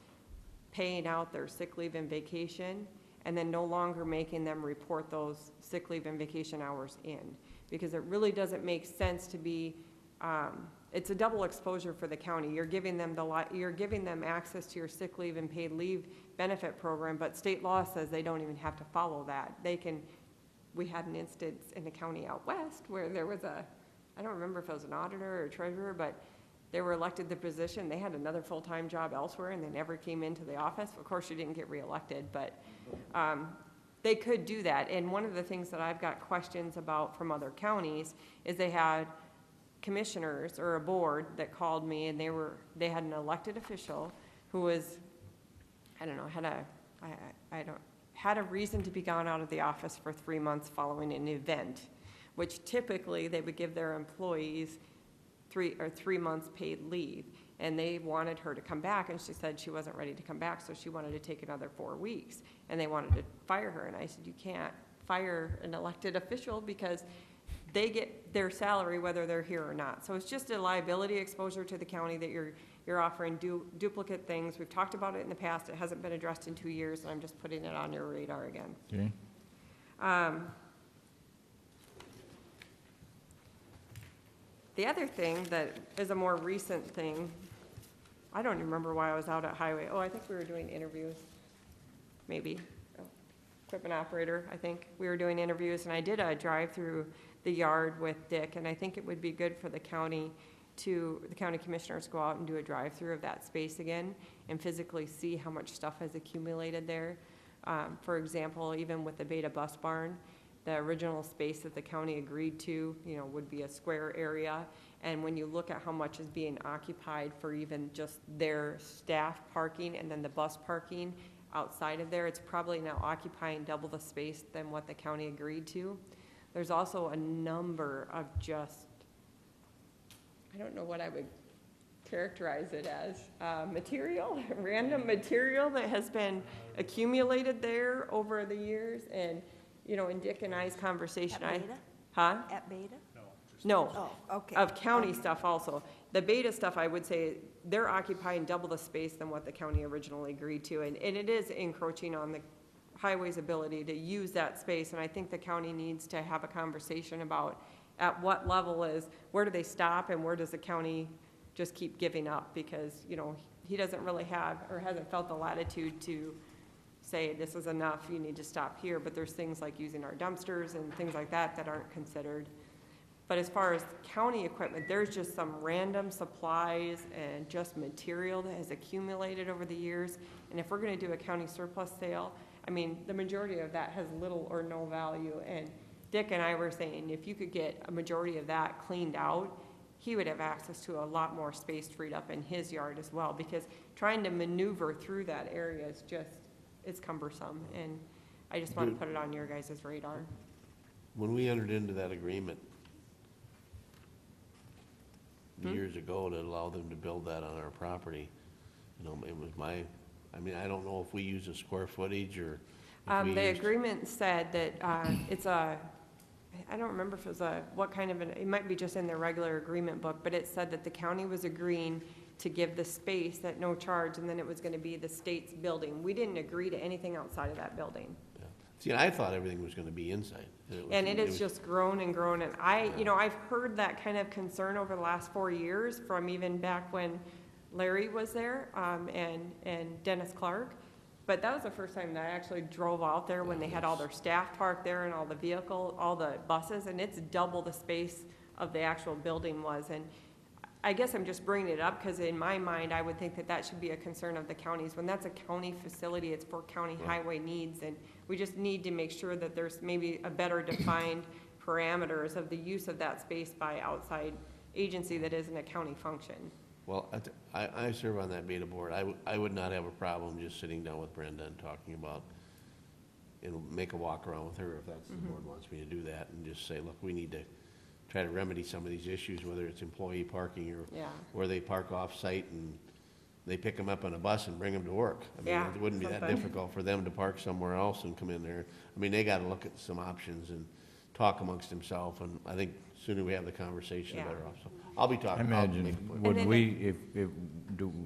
paying out their sick leave and vacation, and then no longer making them report those sick leave and vacation hours in. Because it really doesn't make sense to be, it's a double exposure for the county. You're giving them access to your sick leave and paid leave benefit program, but state law says they don't even have to follow that. We had an instance in the county out west where there was I don't remember if it was an auditor or a treasurer, but they were elected the position. They had another full-time job elsewhere and they never came into the office. Of course, she didn't get reelected, but they could do that. And one of the things that I've got questions about from other counties is they had commissioners or a board that called me and they had an elected official who was I don't know, had a reason to be gone out of the office for 3 months following an event, which typically they would give their employees 3 months paid leave. And they wanted her to come back, and she said she wasn't ready to come back, so she wanted to take another 4 weeks. And they wanted to fire her, and I said, you can't fire an elected official because they get their salary whether they're here or not. So it's just a liability exposure to the county that you're offering duplicate things. We've talked about it in the past. It hasn't been addressed in 2 years, and I'm just putting it on your radar again.
Okay.
The other thing that is a more recent thing, I don't remember why I was out at Highway. Oh, I think we were doing interviews, maybe. Oh, equipment operator, I think. We were doing interviews, and I did a drive through the yard with Dick, and I think it would be good for the county commissioners go out and do a drive-through of that space again and physically see how much stuff has accumulated there. For example, even with the Beta bus barn, the original space that the county agreed to, would be a square area. And when you look at how much is being occupied for even just their staff parking and then the bus parking outside of there, it's probably now occupying double the space than what the county agreed to. There's also a number of just, I don't know what I would characterize it as, random material that has been accumulated there over the years. And in Dick and I's conversation,
At Beta?
Huh?
At Beta?
No.
Oh, okay.
Of county stuff also. The Beta stuff, I would say, they're occupying double the space than what the county originally agreed to. And it is encroaching on the highway's ability to use that space. And I think the county needs to have a conversation about at what level where do they stop and where does the county just keep giving up? Because, he doesn't really have or hasn't felt the latitude to say this is enough, you need to stop here. But there's things like using our dumpsters and things like that that aren't considered. But as far as county equipment, there's just some random supplies and just material that has accumulated over the years. And if we're going to do a county surplus sale, the majority of that has little or no value. And Dick and I were saying if you could get a majority of that cleaned out, he would have access to a lot more space freed up in his yard as well, because trying to maneuver through that area is it's cumbersome. And I just want to put it on your guys' radar.
When we entered into that agreement years ago to allow them to build that on our property, it was I don't know if we use a square footage or.
The agreement said that it's I don't remember if it was what kind of it might be just in their regular agreement book, but it said that the county was agreeing to give the space at no charge, and then it was going to be the state's building. We didn't agree to anything outside of that building.
Yeah. See, I thought everything was going to be inside.
It has just grown and grown, and I've heard that kind of concern over the last 4 years from even back when Larry was there, and Dennis Clark. But that was the first time that I actually drove out there when they had all their staff parked there and all the buses, and it's double the space of the actual building was. And I guess I'm just bringing it up because in my mind, I would think that should be a concern of the counties. When that's a county facility, it's for county highway needs, and we just need to make sure that there's maybe a better defined parameters of the use of that space by outside agency that isn't a county function.
Well, I serve on that Beta board. I would not have a problem just sitting down with Brenda and talking about, make a walk around with her if that's the board wants me to do that, and just say, look, we need to try to remedy some of these issues, whether it's employee parking or where they park off-site and they pick them up on a bus and bring them to work. It wouldn't be that difficult for them to park somewhere else and come in there. They got to look at some options and talk amongst themselves, and I think the sooner we have the conversation, the better off. So I'll be talking.
I imagine,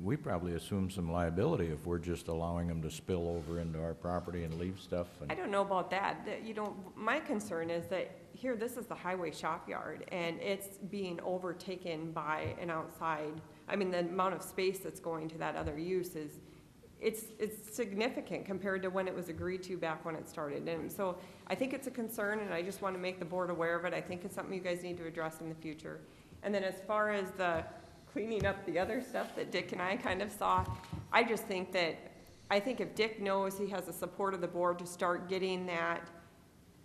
we probably assume some liability if we're just allowing them to spill over into our property and leave stuff?
I don't know about that. My concern is that here, this is the highway shop yard, and it's being overtaken by an outside, the amount of space that's going to that other use it's significant compared to when it was agreed to back when it started. And so I think it's a concern, and I just want to make the board aware of it. I think it's something you guys need to address in the future. And then as far as the cleaning up the other stuff that Dick and I kind of saw, I think if Dick knows he has the support of the board to start getting that,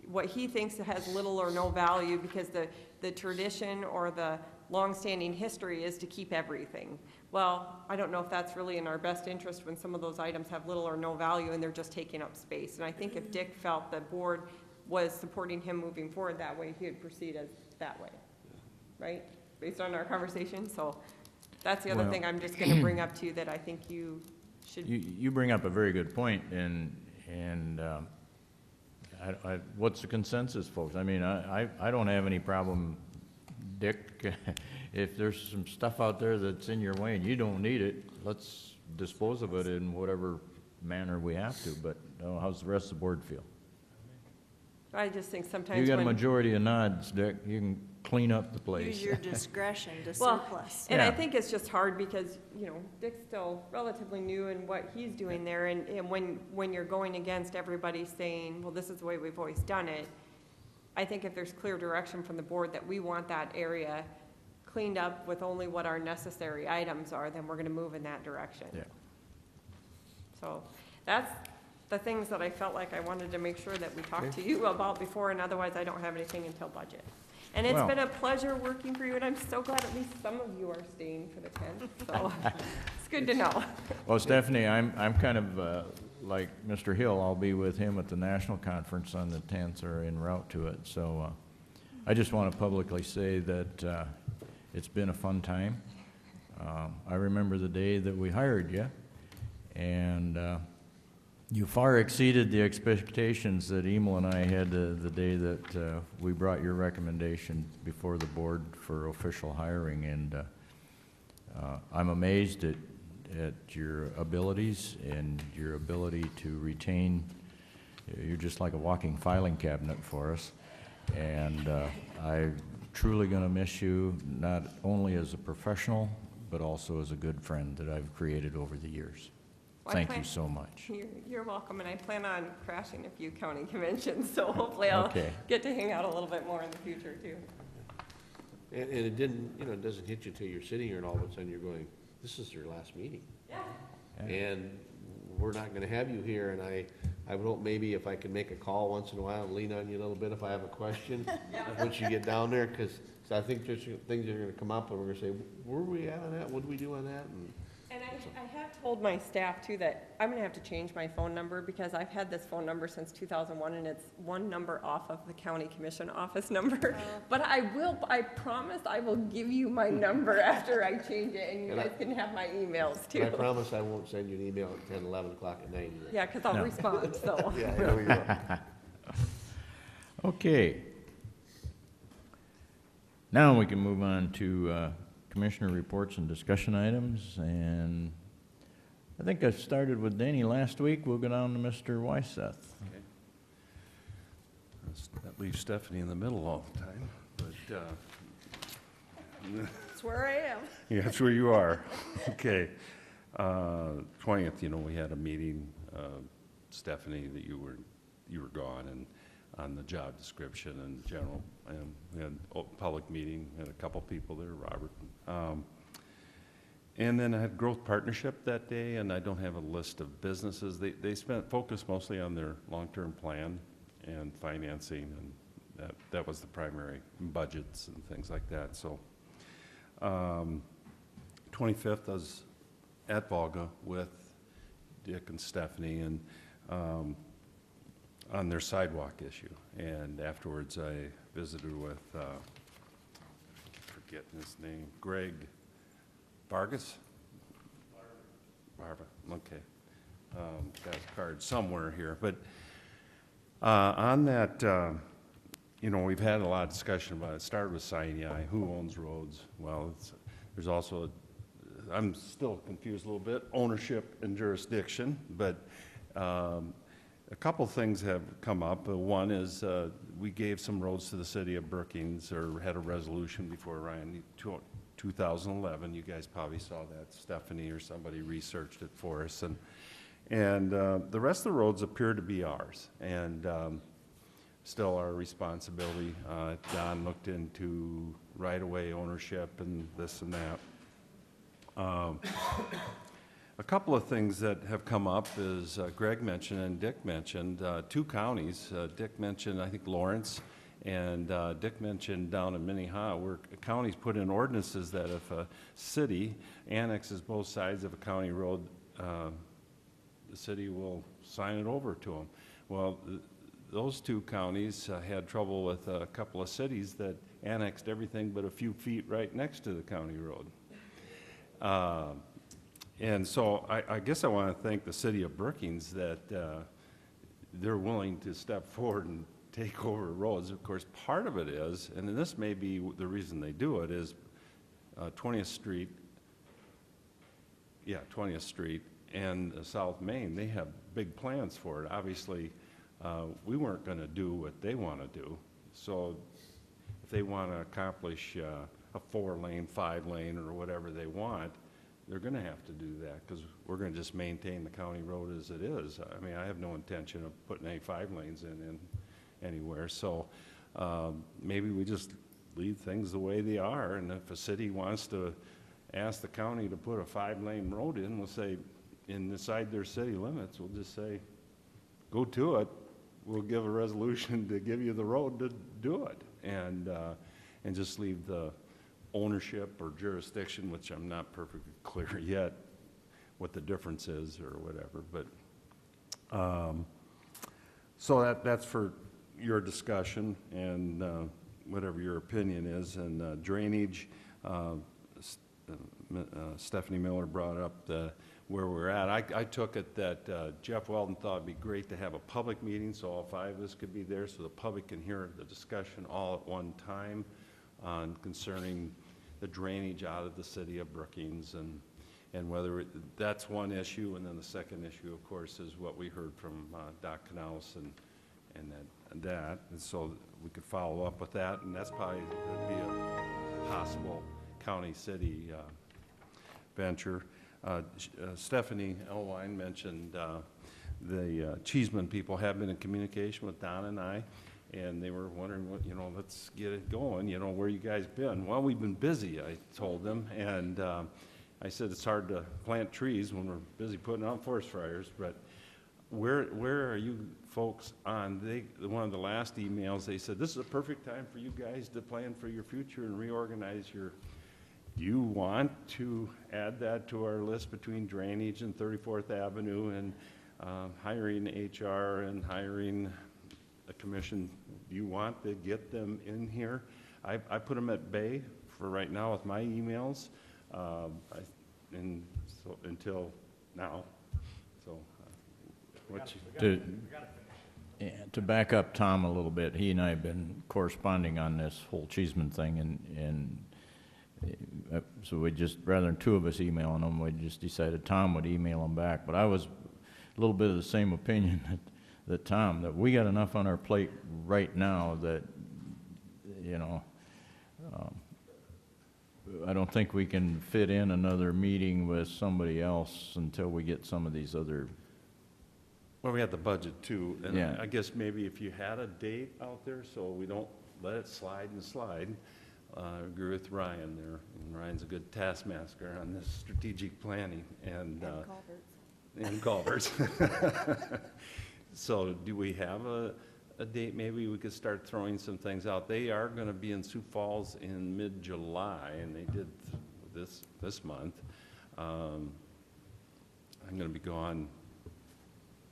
what he thinks has little or no value, because the tradition or the longstanding history is to keep everything. Well, I don't know if that's really in our best interest when some of those items have little or no value and they're just taking up space. And I think if Dick felt the board was supporting him moving forward that way, he would proceed as that way, right? Based on our conversation, so that's the other
Well-
thing I'm just gonna bring up to you that I think you should.
You bring up a very good point, and what's the consensus, folks? I mean, I don't have any problem, Dick, if there's some stuff out there that's in your way and you don't need it, let's dispose of it in whatever manner we have to, but how's the rest of the board feel?
I just think sometimes
You got a
when.
majority of nods, Dick, you can clean up the place.
Use your discretion to
Well,
surplus.
and I
Yeah.
think it's just hard because, you know, Dick's still relatively new in what he's doing there, and when you're going against everybody saying, well, this is the way we've always done it, I think if there's clear direction from the board that we want that area cleaned up with only what our necessary items are, then we're gonna move in that direction.
Yeah.
So, that's the things that I felt like I wanted to make sure that we talked to you about before, and otherwise I don't have anything until budget. And it's
Well-
been a pleasure working for you, and I'm so glad at least some of you are staying for the 10th, so it's good to know.
Well, Stephanie, I'm kind of like Mr. Hill. I'll be with him at the national conference on the 10th or en route to it. So I just want to publicly say that it's been a fun time. I remember the day that we hired you, and you far exceeded the expectations that Emil and I had the day that we brought your recommendation before the board for official hiring, and I'm amazed at your abilities and your ability to retain. You're just like a walking filing cabinet for us, and I'm truly going to miss you, not only as a professional, but also as a good friend that I've created over the years.
Well, I
Thank
plan-
you so much.
You're welcome, and I plan on crashing a few county conventions, so hopefully I'll
Okay.
get to hang out a little bit more in the future, too.
And it didn't, it doesn't hit you till you're sitting here and all of a sudden you're going, this is your last meeting.
Yeah.
And we're not gonna have you here, and I would hope maybe if I could make a call once in a while and lean on you a little bit if I have a question, once you get down there, because I think there's things that are gonna come up, and we're gonna say, where were we at on that, what did we do on that?
And I have told my staff too that I'm gonna have to change my phone number because I've had this phone number since 2001 and it's one number off of the county commission office number. But I promise I will give you my number after I change it and you
And
guys can have my emails
And I
too.
promise I won't send you an email at 10, 11 o'clock at night either.
Yeah, cause I'll
No.
respond, so.
Yeah, there we go.
Okay. Now we can move on to commissioner reports and discussion items, and I think I started with Danny last week. We'll go down to Mr. Wyseth.
That leaves Stephanie in the middle all the time, but,
That's where I am.
yeah, that's where you are. Okay. 20th, we had a meeting, Stephanie, that you were gone, and on the job description and general, and we had a public meeting, had a couple people there, Robert. And then I had growth partnership that day, and I don't have a list of businesses. They focused mostly on their long-term plan and financing, and that was the primary, budgets and things like that. So 25th, I was at Volga with Dick and Stephanie, and on their sidewalk issue. And afterwards, I visited with, forgetting his name, Greg Vargas? Barba, okay. Got a card somewhere here. But on that, we've had a lot of discussion about it. It started with Sinai, who owns roads? Well, there's also, I'm still confused a little bit, ownership and jurisdiction, but a couple things have come up. One is we gave some roads to the city of Brookings, or had a resolution before Ryan, 2011. You guys probably saw that. Stephanie or somebody researched it for us. And the rest of the roads appear to be ours, and still our responsibility. Don looked into right-of-way ownership and this and that. A couple of things that have come up is Greg mentioned and Dick mentioned, two counties. Dick mentioned, I think, Lawrence And Dick mentioned down in Minnehaha, where counties put in ordinances that if a city annexes both sides of a county road, the city will sign it over to them. Well, those two counties had trouble with a couple of cities that annexed everything but a few feet right next to the county road. And so I guess I want to thank the city of Brookings that they're willing to step forward and take over roads. Of course, part of it is, and this may be the reason they do it, is 20th Street, 20th Street and South Main, they have big plans for it. Obviously, we weren't going to do what they want to do. So if they want to accomplish a 4-lane, 5-lane, or whatever they want, they're going to have to do that, because we're going to just maintain the county road as it is. I mean, I have no intention of putting any 5 lanes in anywhere. So maybe we just leave things the way they are, and if a city wants to ask the county to put a 5-lane road in, we'll say, inside their city limits, we'll just say, go to it. We'll give a resolution to give you the road to do it, and just leave the ownership or jurisdiction, which I'm not perfectly clear yet what the difference is or whatever. But so that's for your discussion and whatever your opinion is. And drainage, Stephanie Miller brought up where we're at. I took it that Jeff Weldon thought it'd be great to have a public meeting so all 5 of us could be there, so the public can hear the discussion all at one time concerning the drainage out of the city of Brookings, and whether that's one issue. And then the second issue, of course, is what we heard from Doc Knaus and that. And so we could follow up with that, and that's probably would be a possible county-city venture. Stephanie Elwine mentioned the Cheeseman people have been in communication with Don and I, and they were wondering, what, let's get it going, where you guys been? Well, we've been busy, I told them, and I said it's hard to plant trees when we're busy putting out forest fires, but where are you folks on? One of the last emails, they said, this is a perfect time for you guys to plan for your future and reorganize your. Do you want to add that to our list between drainage and 34th Avenue and hiring HR and hiring a commission? Do you want to get them in here? I put them at bay for right now with my emails, and so until now. So,
to back up Tom a little bit, he and I have been corresponding on this whole Cheeseman thing, and so we just, rather than 2 of us emailing them, we just decided Tom would email them back. But I was a little bit of the same opinion that Tom, that we got enough on our plate right now that, I don't think we can fit in another meeting with somebody else until we get some of these other.
Well, we had the budget too, and
Yeah.
I guess maybe if you had a date out there so we don't let it slide and slide. I agree with Ryan there, and Ryan's a good taskmaster on this strategic planning and culverts. So do we have a date? Maybe we could start throwing some things out. They are going to be in Sioux Falls in mid-July, and they did this month. I'm going to be gone.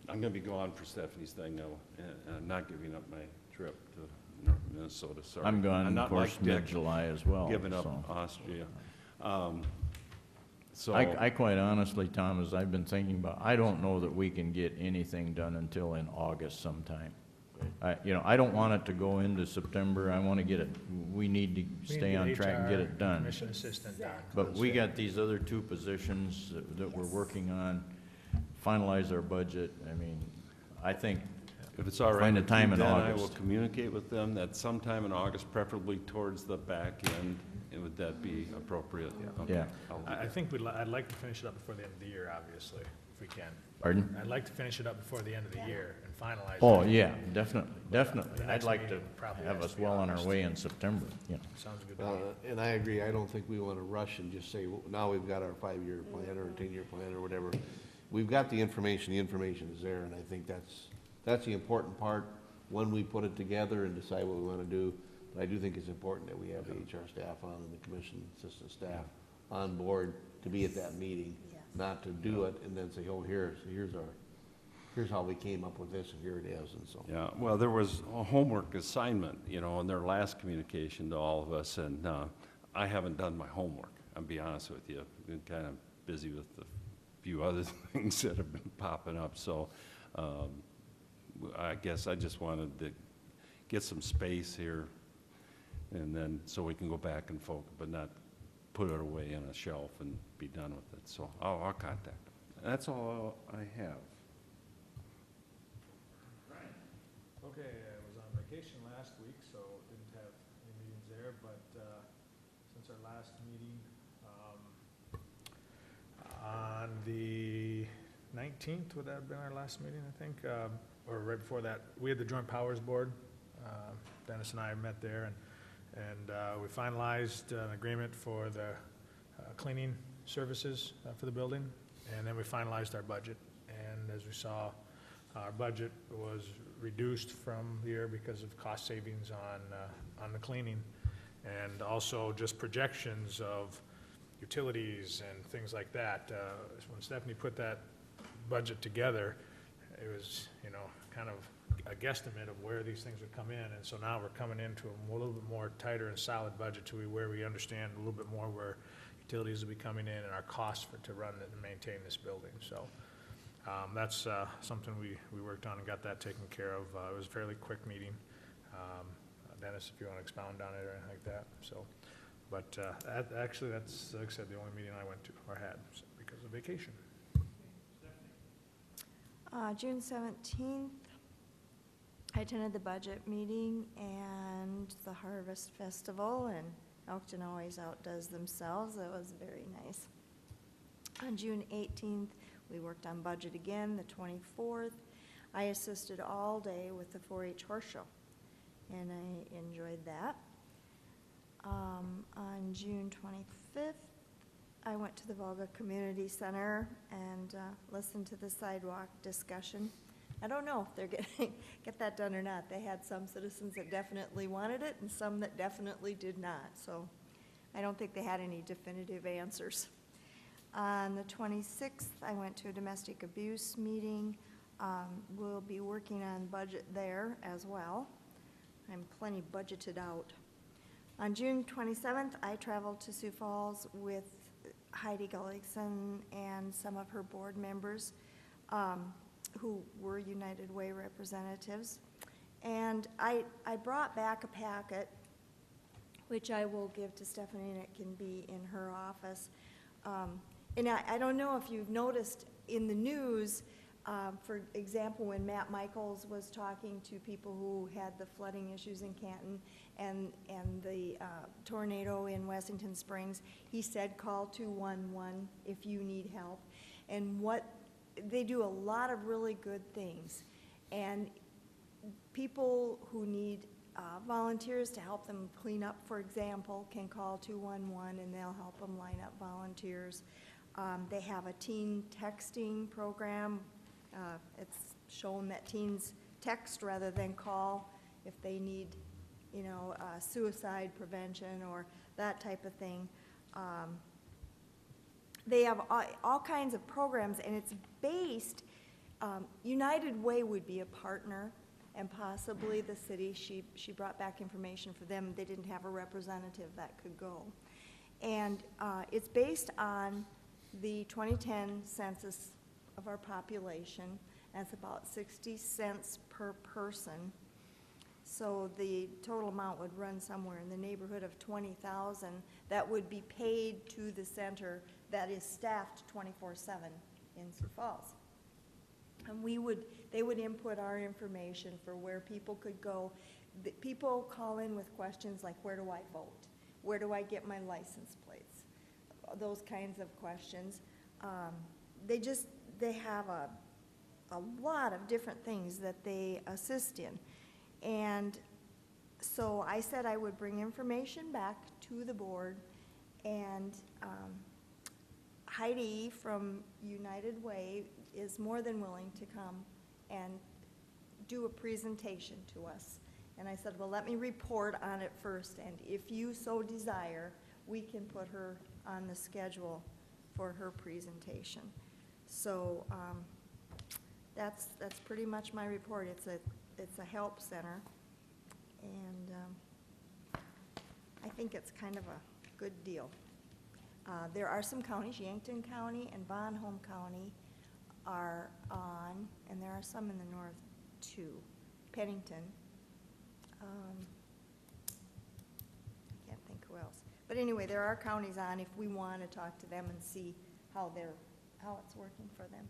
I'm going to be gone for Stephanie's thing, though, and I'm not giving up my trip to Minnesota. Sorry.
I'm gone, of
not
course,
like Dick,
mid-July as well.
giving up
so.
Austria. So
I quite honestly, Tom, as I've been thinking about, I don't know that we can get anything done until in August sometime. I don't want it to go into September. I want to get it, we need to stay on track and get it done.
Commission assistant done.
But we got these other 2 positions that we're working on, finalize our budget. I mean, I think
if it's all right,
find a time in
then I will
August.
communicate with them that sometime in August, preferably towards the back end. Would that be appropriate? Okay.
Yeah.
I think I'd like to finish it up before the end of the year, obviously, if we can.
Pardon?
I'd like to finish it up before the end of the year and finalize it.
Oh, yeah, definitely.
The
I'd
next
like to
meeting probably
have
has
us
to be
well on our
August.
way in September,
Sounds good to me.
And I agree, I don't think we want to rush and just say, well, now we've got our 5-year plan or a 10-year plan or whatever. We've got the information is there, and I think that's the important part. when we put it together and decide what we want to do. But I do think it's important that we have the HR staff on and the commission assistant staff on board to be at that meeting, not to do it and then say, oh, here's how we came up with this, and here it is, and so.
Yeah, well, there was a homework assignment, you know, in their last communication to all of us, and I haven't done my homework, I'll be honest with you. I've been kind of busy with a few other things that have been popping up, so I guess I just wanted to get some space here, and then, so we can go back and focus, but not put it away on a shelf and be done with it. So I'll contact them. That's all I have.
Okay, I was on vacation last week, so didn't have any meetings there, but since our last meeting, on the 19th, would that have been our last meeting, I think, or right before that, we had the Joint Powers Board. Dennis and I met there, and we finalized an agreement for the cleaning services for the building, and then we finalized our budget. And as we saw, our budget was reduced from the year because of cost savings on the cleaning, and also just projections of utilities and things like that. When Stephanie put that budget together, it was, you know, kind of a guesstimate of where these things would come in, and so now we're coming into a little bit more tighter and solid budget where we understand a little bit more where utilities will be coming in and our costs to run and maintain this building. So that's something we worked on and got that taken care of. It was a fairly quick meeting. Dennis, if you want to expound on it or anything like that. So, but actually, that's, like I said, the only meeting I went to or had because of vacation.
June 17th, I attended the budget meeting and the Harvest Festival, and Elkton always outdoes themselves. It was very nice. On June 18th, we worked on budget again. The 24th, I assisted all day with the 4-H horse show, and I enjoyed that. On June 25th, I went to the Volga Community Center and listened to the sidewalk discussion. I don't know if they're getting get that done or not. They had some citizens that definitely wanted it and some that definitely did not. So I don't think they had any definitive answers. On the 26th, I went to a domestic abuse meeting. We'll be working on budget there as well. I'm plenty budgeted out. On June 27th, I traveled to Sioux Falls with Heidi Gullickson and some of her board members who were United Way representatives. And I brought back a packet, which I will give to Stephanie, and it can be in her office. And I don't know if you've noticed in the news, for example, when Matt Michaels was talking to people who had the flooding issues in Canton and the tornado in Wessington Springs, he said call 211 if you need help. And they do a lot of really good things. And people who need volunteers to help them clean up, for example, can call 211 and they'll help them line up volunteers. They have a teen texting program. It's shown that teens text rather than call if they need, suicide prevention or that type of thing. They have all kinds of programs, and it's based, United Way would be a partner, and possibly the city. She brought back information for them. They didn't have a representative that could go. And it's based on the 2010 census of our population. That's about 60 cents per person. So the total amount would run somewhere in the neighborhood of $20,000 that would be paid to the center that is staffed 24/7 in Sioux Falls. And they would input our information for where people could go. The people call in with questions like, where do I vote? Where do I get my license plates? Those kinds of questions. They have a lot of different things that they assist in. And so I said I would bring information back to the board, and Heidi from United Way is more than willing to come and do a presentation to us. And I said, well, let me report on it first, and if you so desire, we can put her on the schedule for her presentation. So that's pretty much my report. It's a help center, and I think it's kind of a good deal. There are some counties, Yankton County and Bon Homme County are on, and there are some in the north too. Pennington. I can't think who else. But anyway, there are counties on if we want to talk to them and see how it's working for them.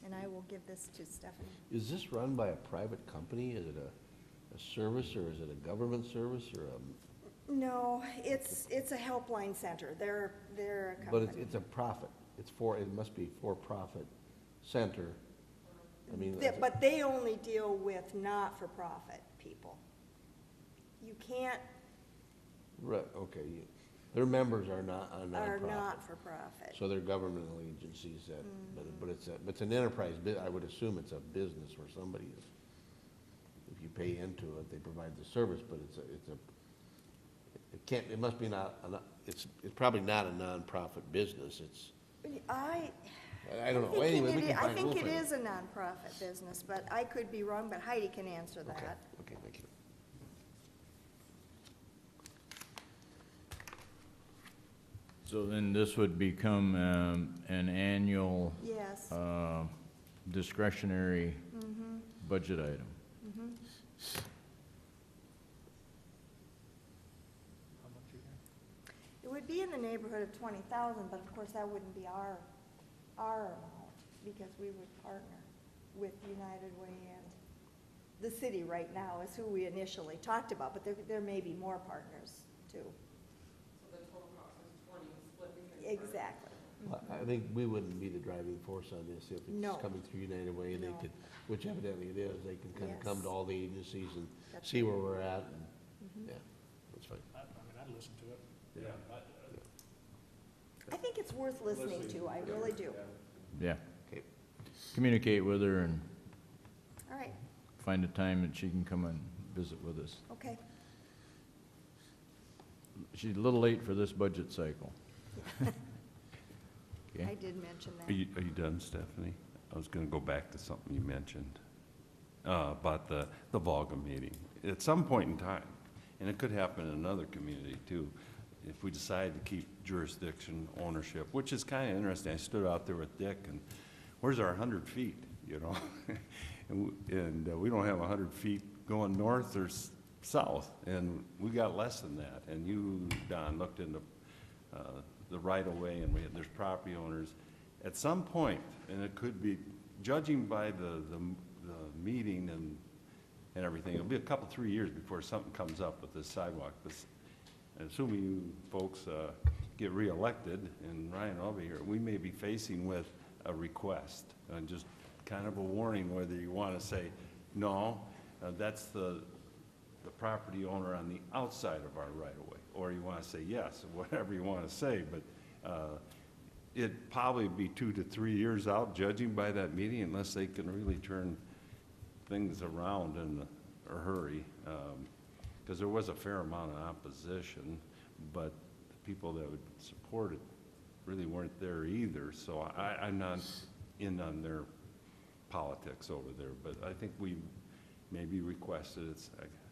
And I will give this to Stephanie.
Is this run by a private company? Is it a service, or is it a government service, or a?
No, it's a helpline center. They're a
But
company.
it's a profit. It must be for-profit center. I mean.
But they only deal with not-for-profit people. You can't.
Right, okay. Their members are not, are
Are
nonprofit.
not-for-profit.
So they're governmental agencies that, but it's an enterprise, I would assume it's a business where somebody is, if you pay into it, they provide the service, but it must be it's probably not a nonprofit business, I don't know, anyway, we can
I
find,
think
we'll
it
find
is a nonprofit business, but I could be wrong, but Heidi can answer
Okay,
that.
okay, thank you.
So then this would become an annual
Yes.
discretionary budget item.
It would be in the neighborhood of 20,000, but of course that wouldn't be our amount, because we would partner with United Way, and the city right now is who we initially talked about, but there may be more partners too.
So the total cost is 20 split between.
Exactly.
Well, I think we wouldn't be the driving force on this if
No.
it's coming through United Way, and they
No.
could, which evidently it is, they can kind of come
Yes.
to all the agencies and
That's
see
right.
where we're at, and, yeah, that's fine.
I mean, I'd listen to it.
I think it's worth listening to, I really do.
Yeah.
Okay.
Communicate with her and
All right,
find a time that she can come and visit with us.
okay.
She's a little late for this budget cycle.
I
Okay?
did mention that.
Are you done, Stephanie? I was gonna go back to something you mentioned, about the Volga meeting. At some point in time, and it could happen in another community too, if we decide to keep jurisdiction ownership, which is kind of interesting. I stood out there with Dick, and where's our 100 feet, you know? And we don't have 100 feet going north or south, and we got less than that. And you, Don, looked into the right-of-way, and there's property owners. At some point, and it could be, judging by the meeting and everything, it'll be a couple, 3 years before something comes up with this sidewalk. But assuming you folks get reelected, and Ryan, I'll be here, we may be facing with a request, and just kind of a warning whether you want to say, no, that's the property owner on the outside of our right-of-way, or you want to say yes, whatever you want to say, but it'd probably be 2 to 3 years out, judging by that meeting, unless they can really turn things around in a hurry. Because there was a fair amount of opposition, but the people that would support it really weren't there either. So I'm not in on their politics over there, but I think we maybe requested,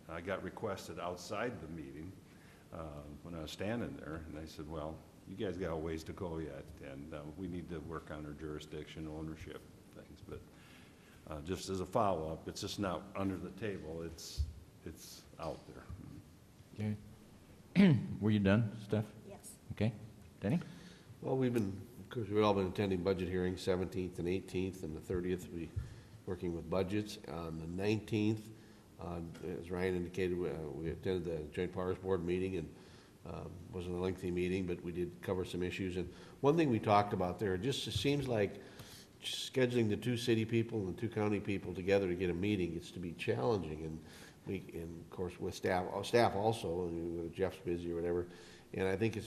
I got requested outside the meeting when I was standing there, and I said, well, you guys got a ways to go yet, and we need to work on our jurisdiction ownership things. But just as a follow-up, it's just not under the table, it's out there.
Okay. Were you done, Steph?
Yes.
Okay. Denny?
Well, of course, we've all been attending budget hearings, 17th and 18th, and the 30th, we'll be working with budgets. On the 19th, as Ryan indicated, we attended the Joint Powers Board meeting, and wasn't a lengthy meeting, but we did cover some issues. And one thing we talked about there, it seems like scheduling the 2 city people and the 2 county people together to get a meeting gets to be challenging. And of course, with staff also, and Jeff's busy or whatever. And I think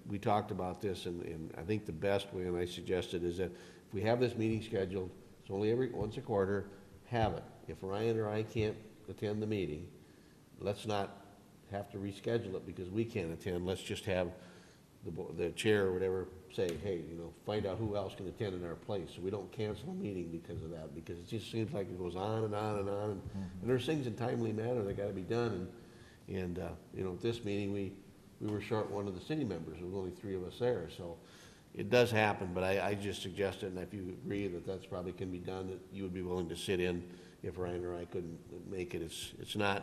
we talked about this, and I think the best way, and I suggested, is that if we have this meeting scheduled, it's only once a quarter, have it. If Ryan or I can't attend the meeting, let's not have to reschedule it because we can't attend. Let's just have the chair or whatever say, hey, find out who else can attend in our place. So we don't cancel a meeting because of that, because it just seems like it goes on and on and on. And there's things in timely manner that gotta be done. And at this meeting, we were short one of the city members. There was only 3 of us there. So it does happen, but I just suggested, and if you agree that that's probably can be done, that you would be willing to sit in if Ryan or I couldn't make it. It's not,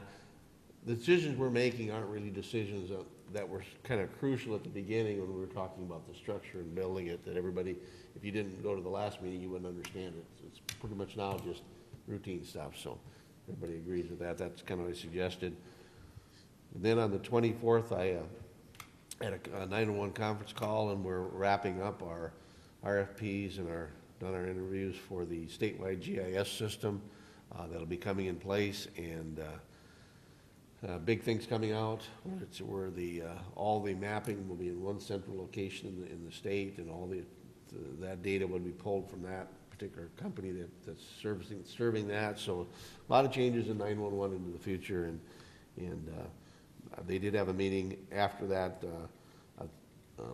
the decisions we're making aren't really decisions that were kind of crucial at the beginning when we were talking about the structure and building it, that everybody, if you didn't go to the last meeting, you wouldn't understand it. It's pretty much now just routine stuff, so everybody agrees with that. That's kind of what I suggested. And then on the 24th, I had a 911 conference call, and we're wrapping up our RFPs and done our interviews for the statewide GIS system that'll be coming in place, and big things coming out. It's where all the mapping will be in one central location in the state, and all that data will be pulled from that particular company that's serving that. So a lot of changes in 911 into the future, and they did have a meeting after that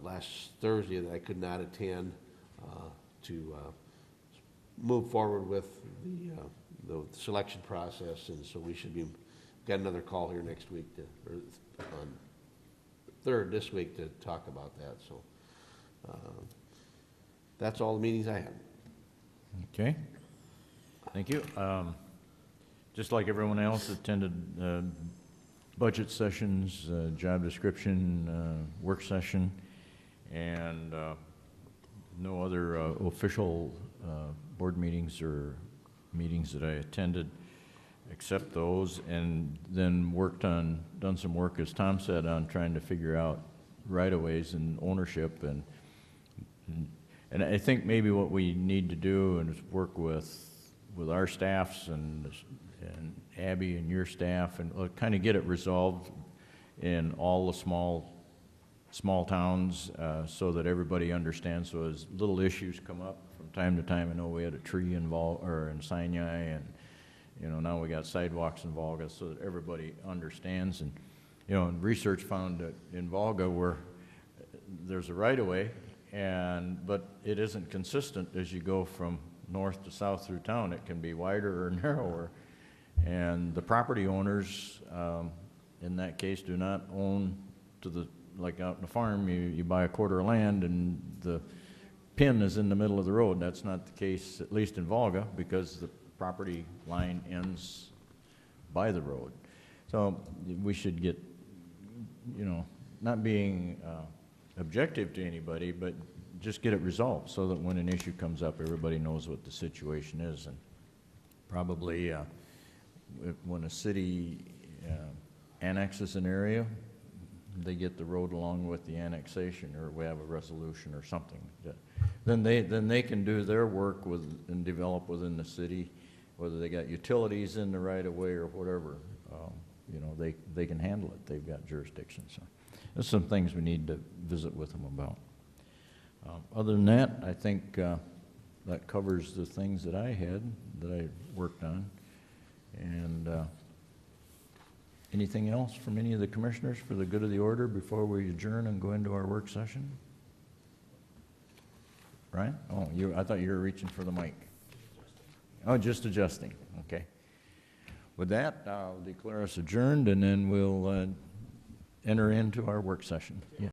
last Thursday that I could not attend to move forward with the selection process, and so we should be got another call here next week on 3rd this week to talk about that. So that's all the meetings I had.
Okay, thank you. Just like everyone else, attended budget sessions, job description, work session, and no other official board meetings or meetings that I attended except those, and then done some work, as Tom said, on trying to figure out right-of-ways and ownership, and I think maybe what we need to do is work with our staffs and Abby and your staff, and kind of get it resolved in all the small towns, so that everybody understands. So as little issues come up from time to time, I know we had a tree involved, or in Sinai, and now we got sidewalks in Volga, so that everybody understands. And and research found that in Volga, where there's a right-of-way, but it isn't consistent as you go from north to south through town. It can be wider or narrower, and the property owners, in that case, do not own like out in the farm, you buy a quarter of land and the pin is in the middle of the road. That's not the case, at least in Volga, because the property line ends by the road. So we should get, not being objective to anybody, but just get it resolved so that when an issue comes up, everybody knows what the situation is. And probably when a city annexes an area, they get the road along with the annexation, or we have a resolution or something. Then they can do their work and develop within the city, whether they got utilities in the right of way or whatever. They can handle it. They've got jurisdiction. So there's some things we need to visit with them about. Other than that, I think that covers the things that I worked on. And anything else from any of the commissioners for the good of the order before we adjourn and go into our work session? Ryan? Oh, I thought you were reaching for the mic. Oh, just adjusting. Okay. With that, I'll declare us adjourned, and then we'll enter into our work session. Yeah.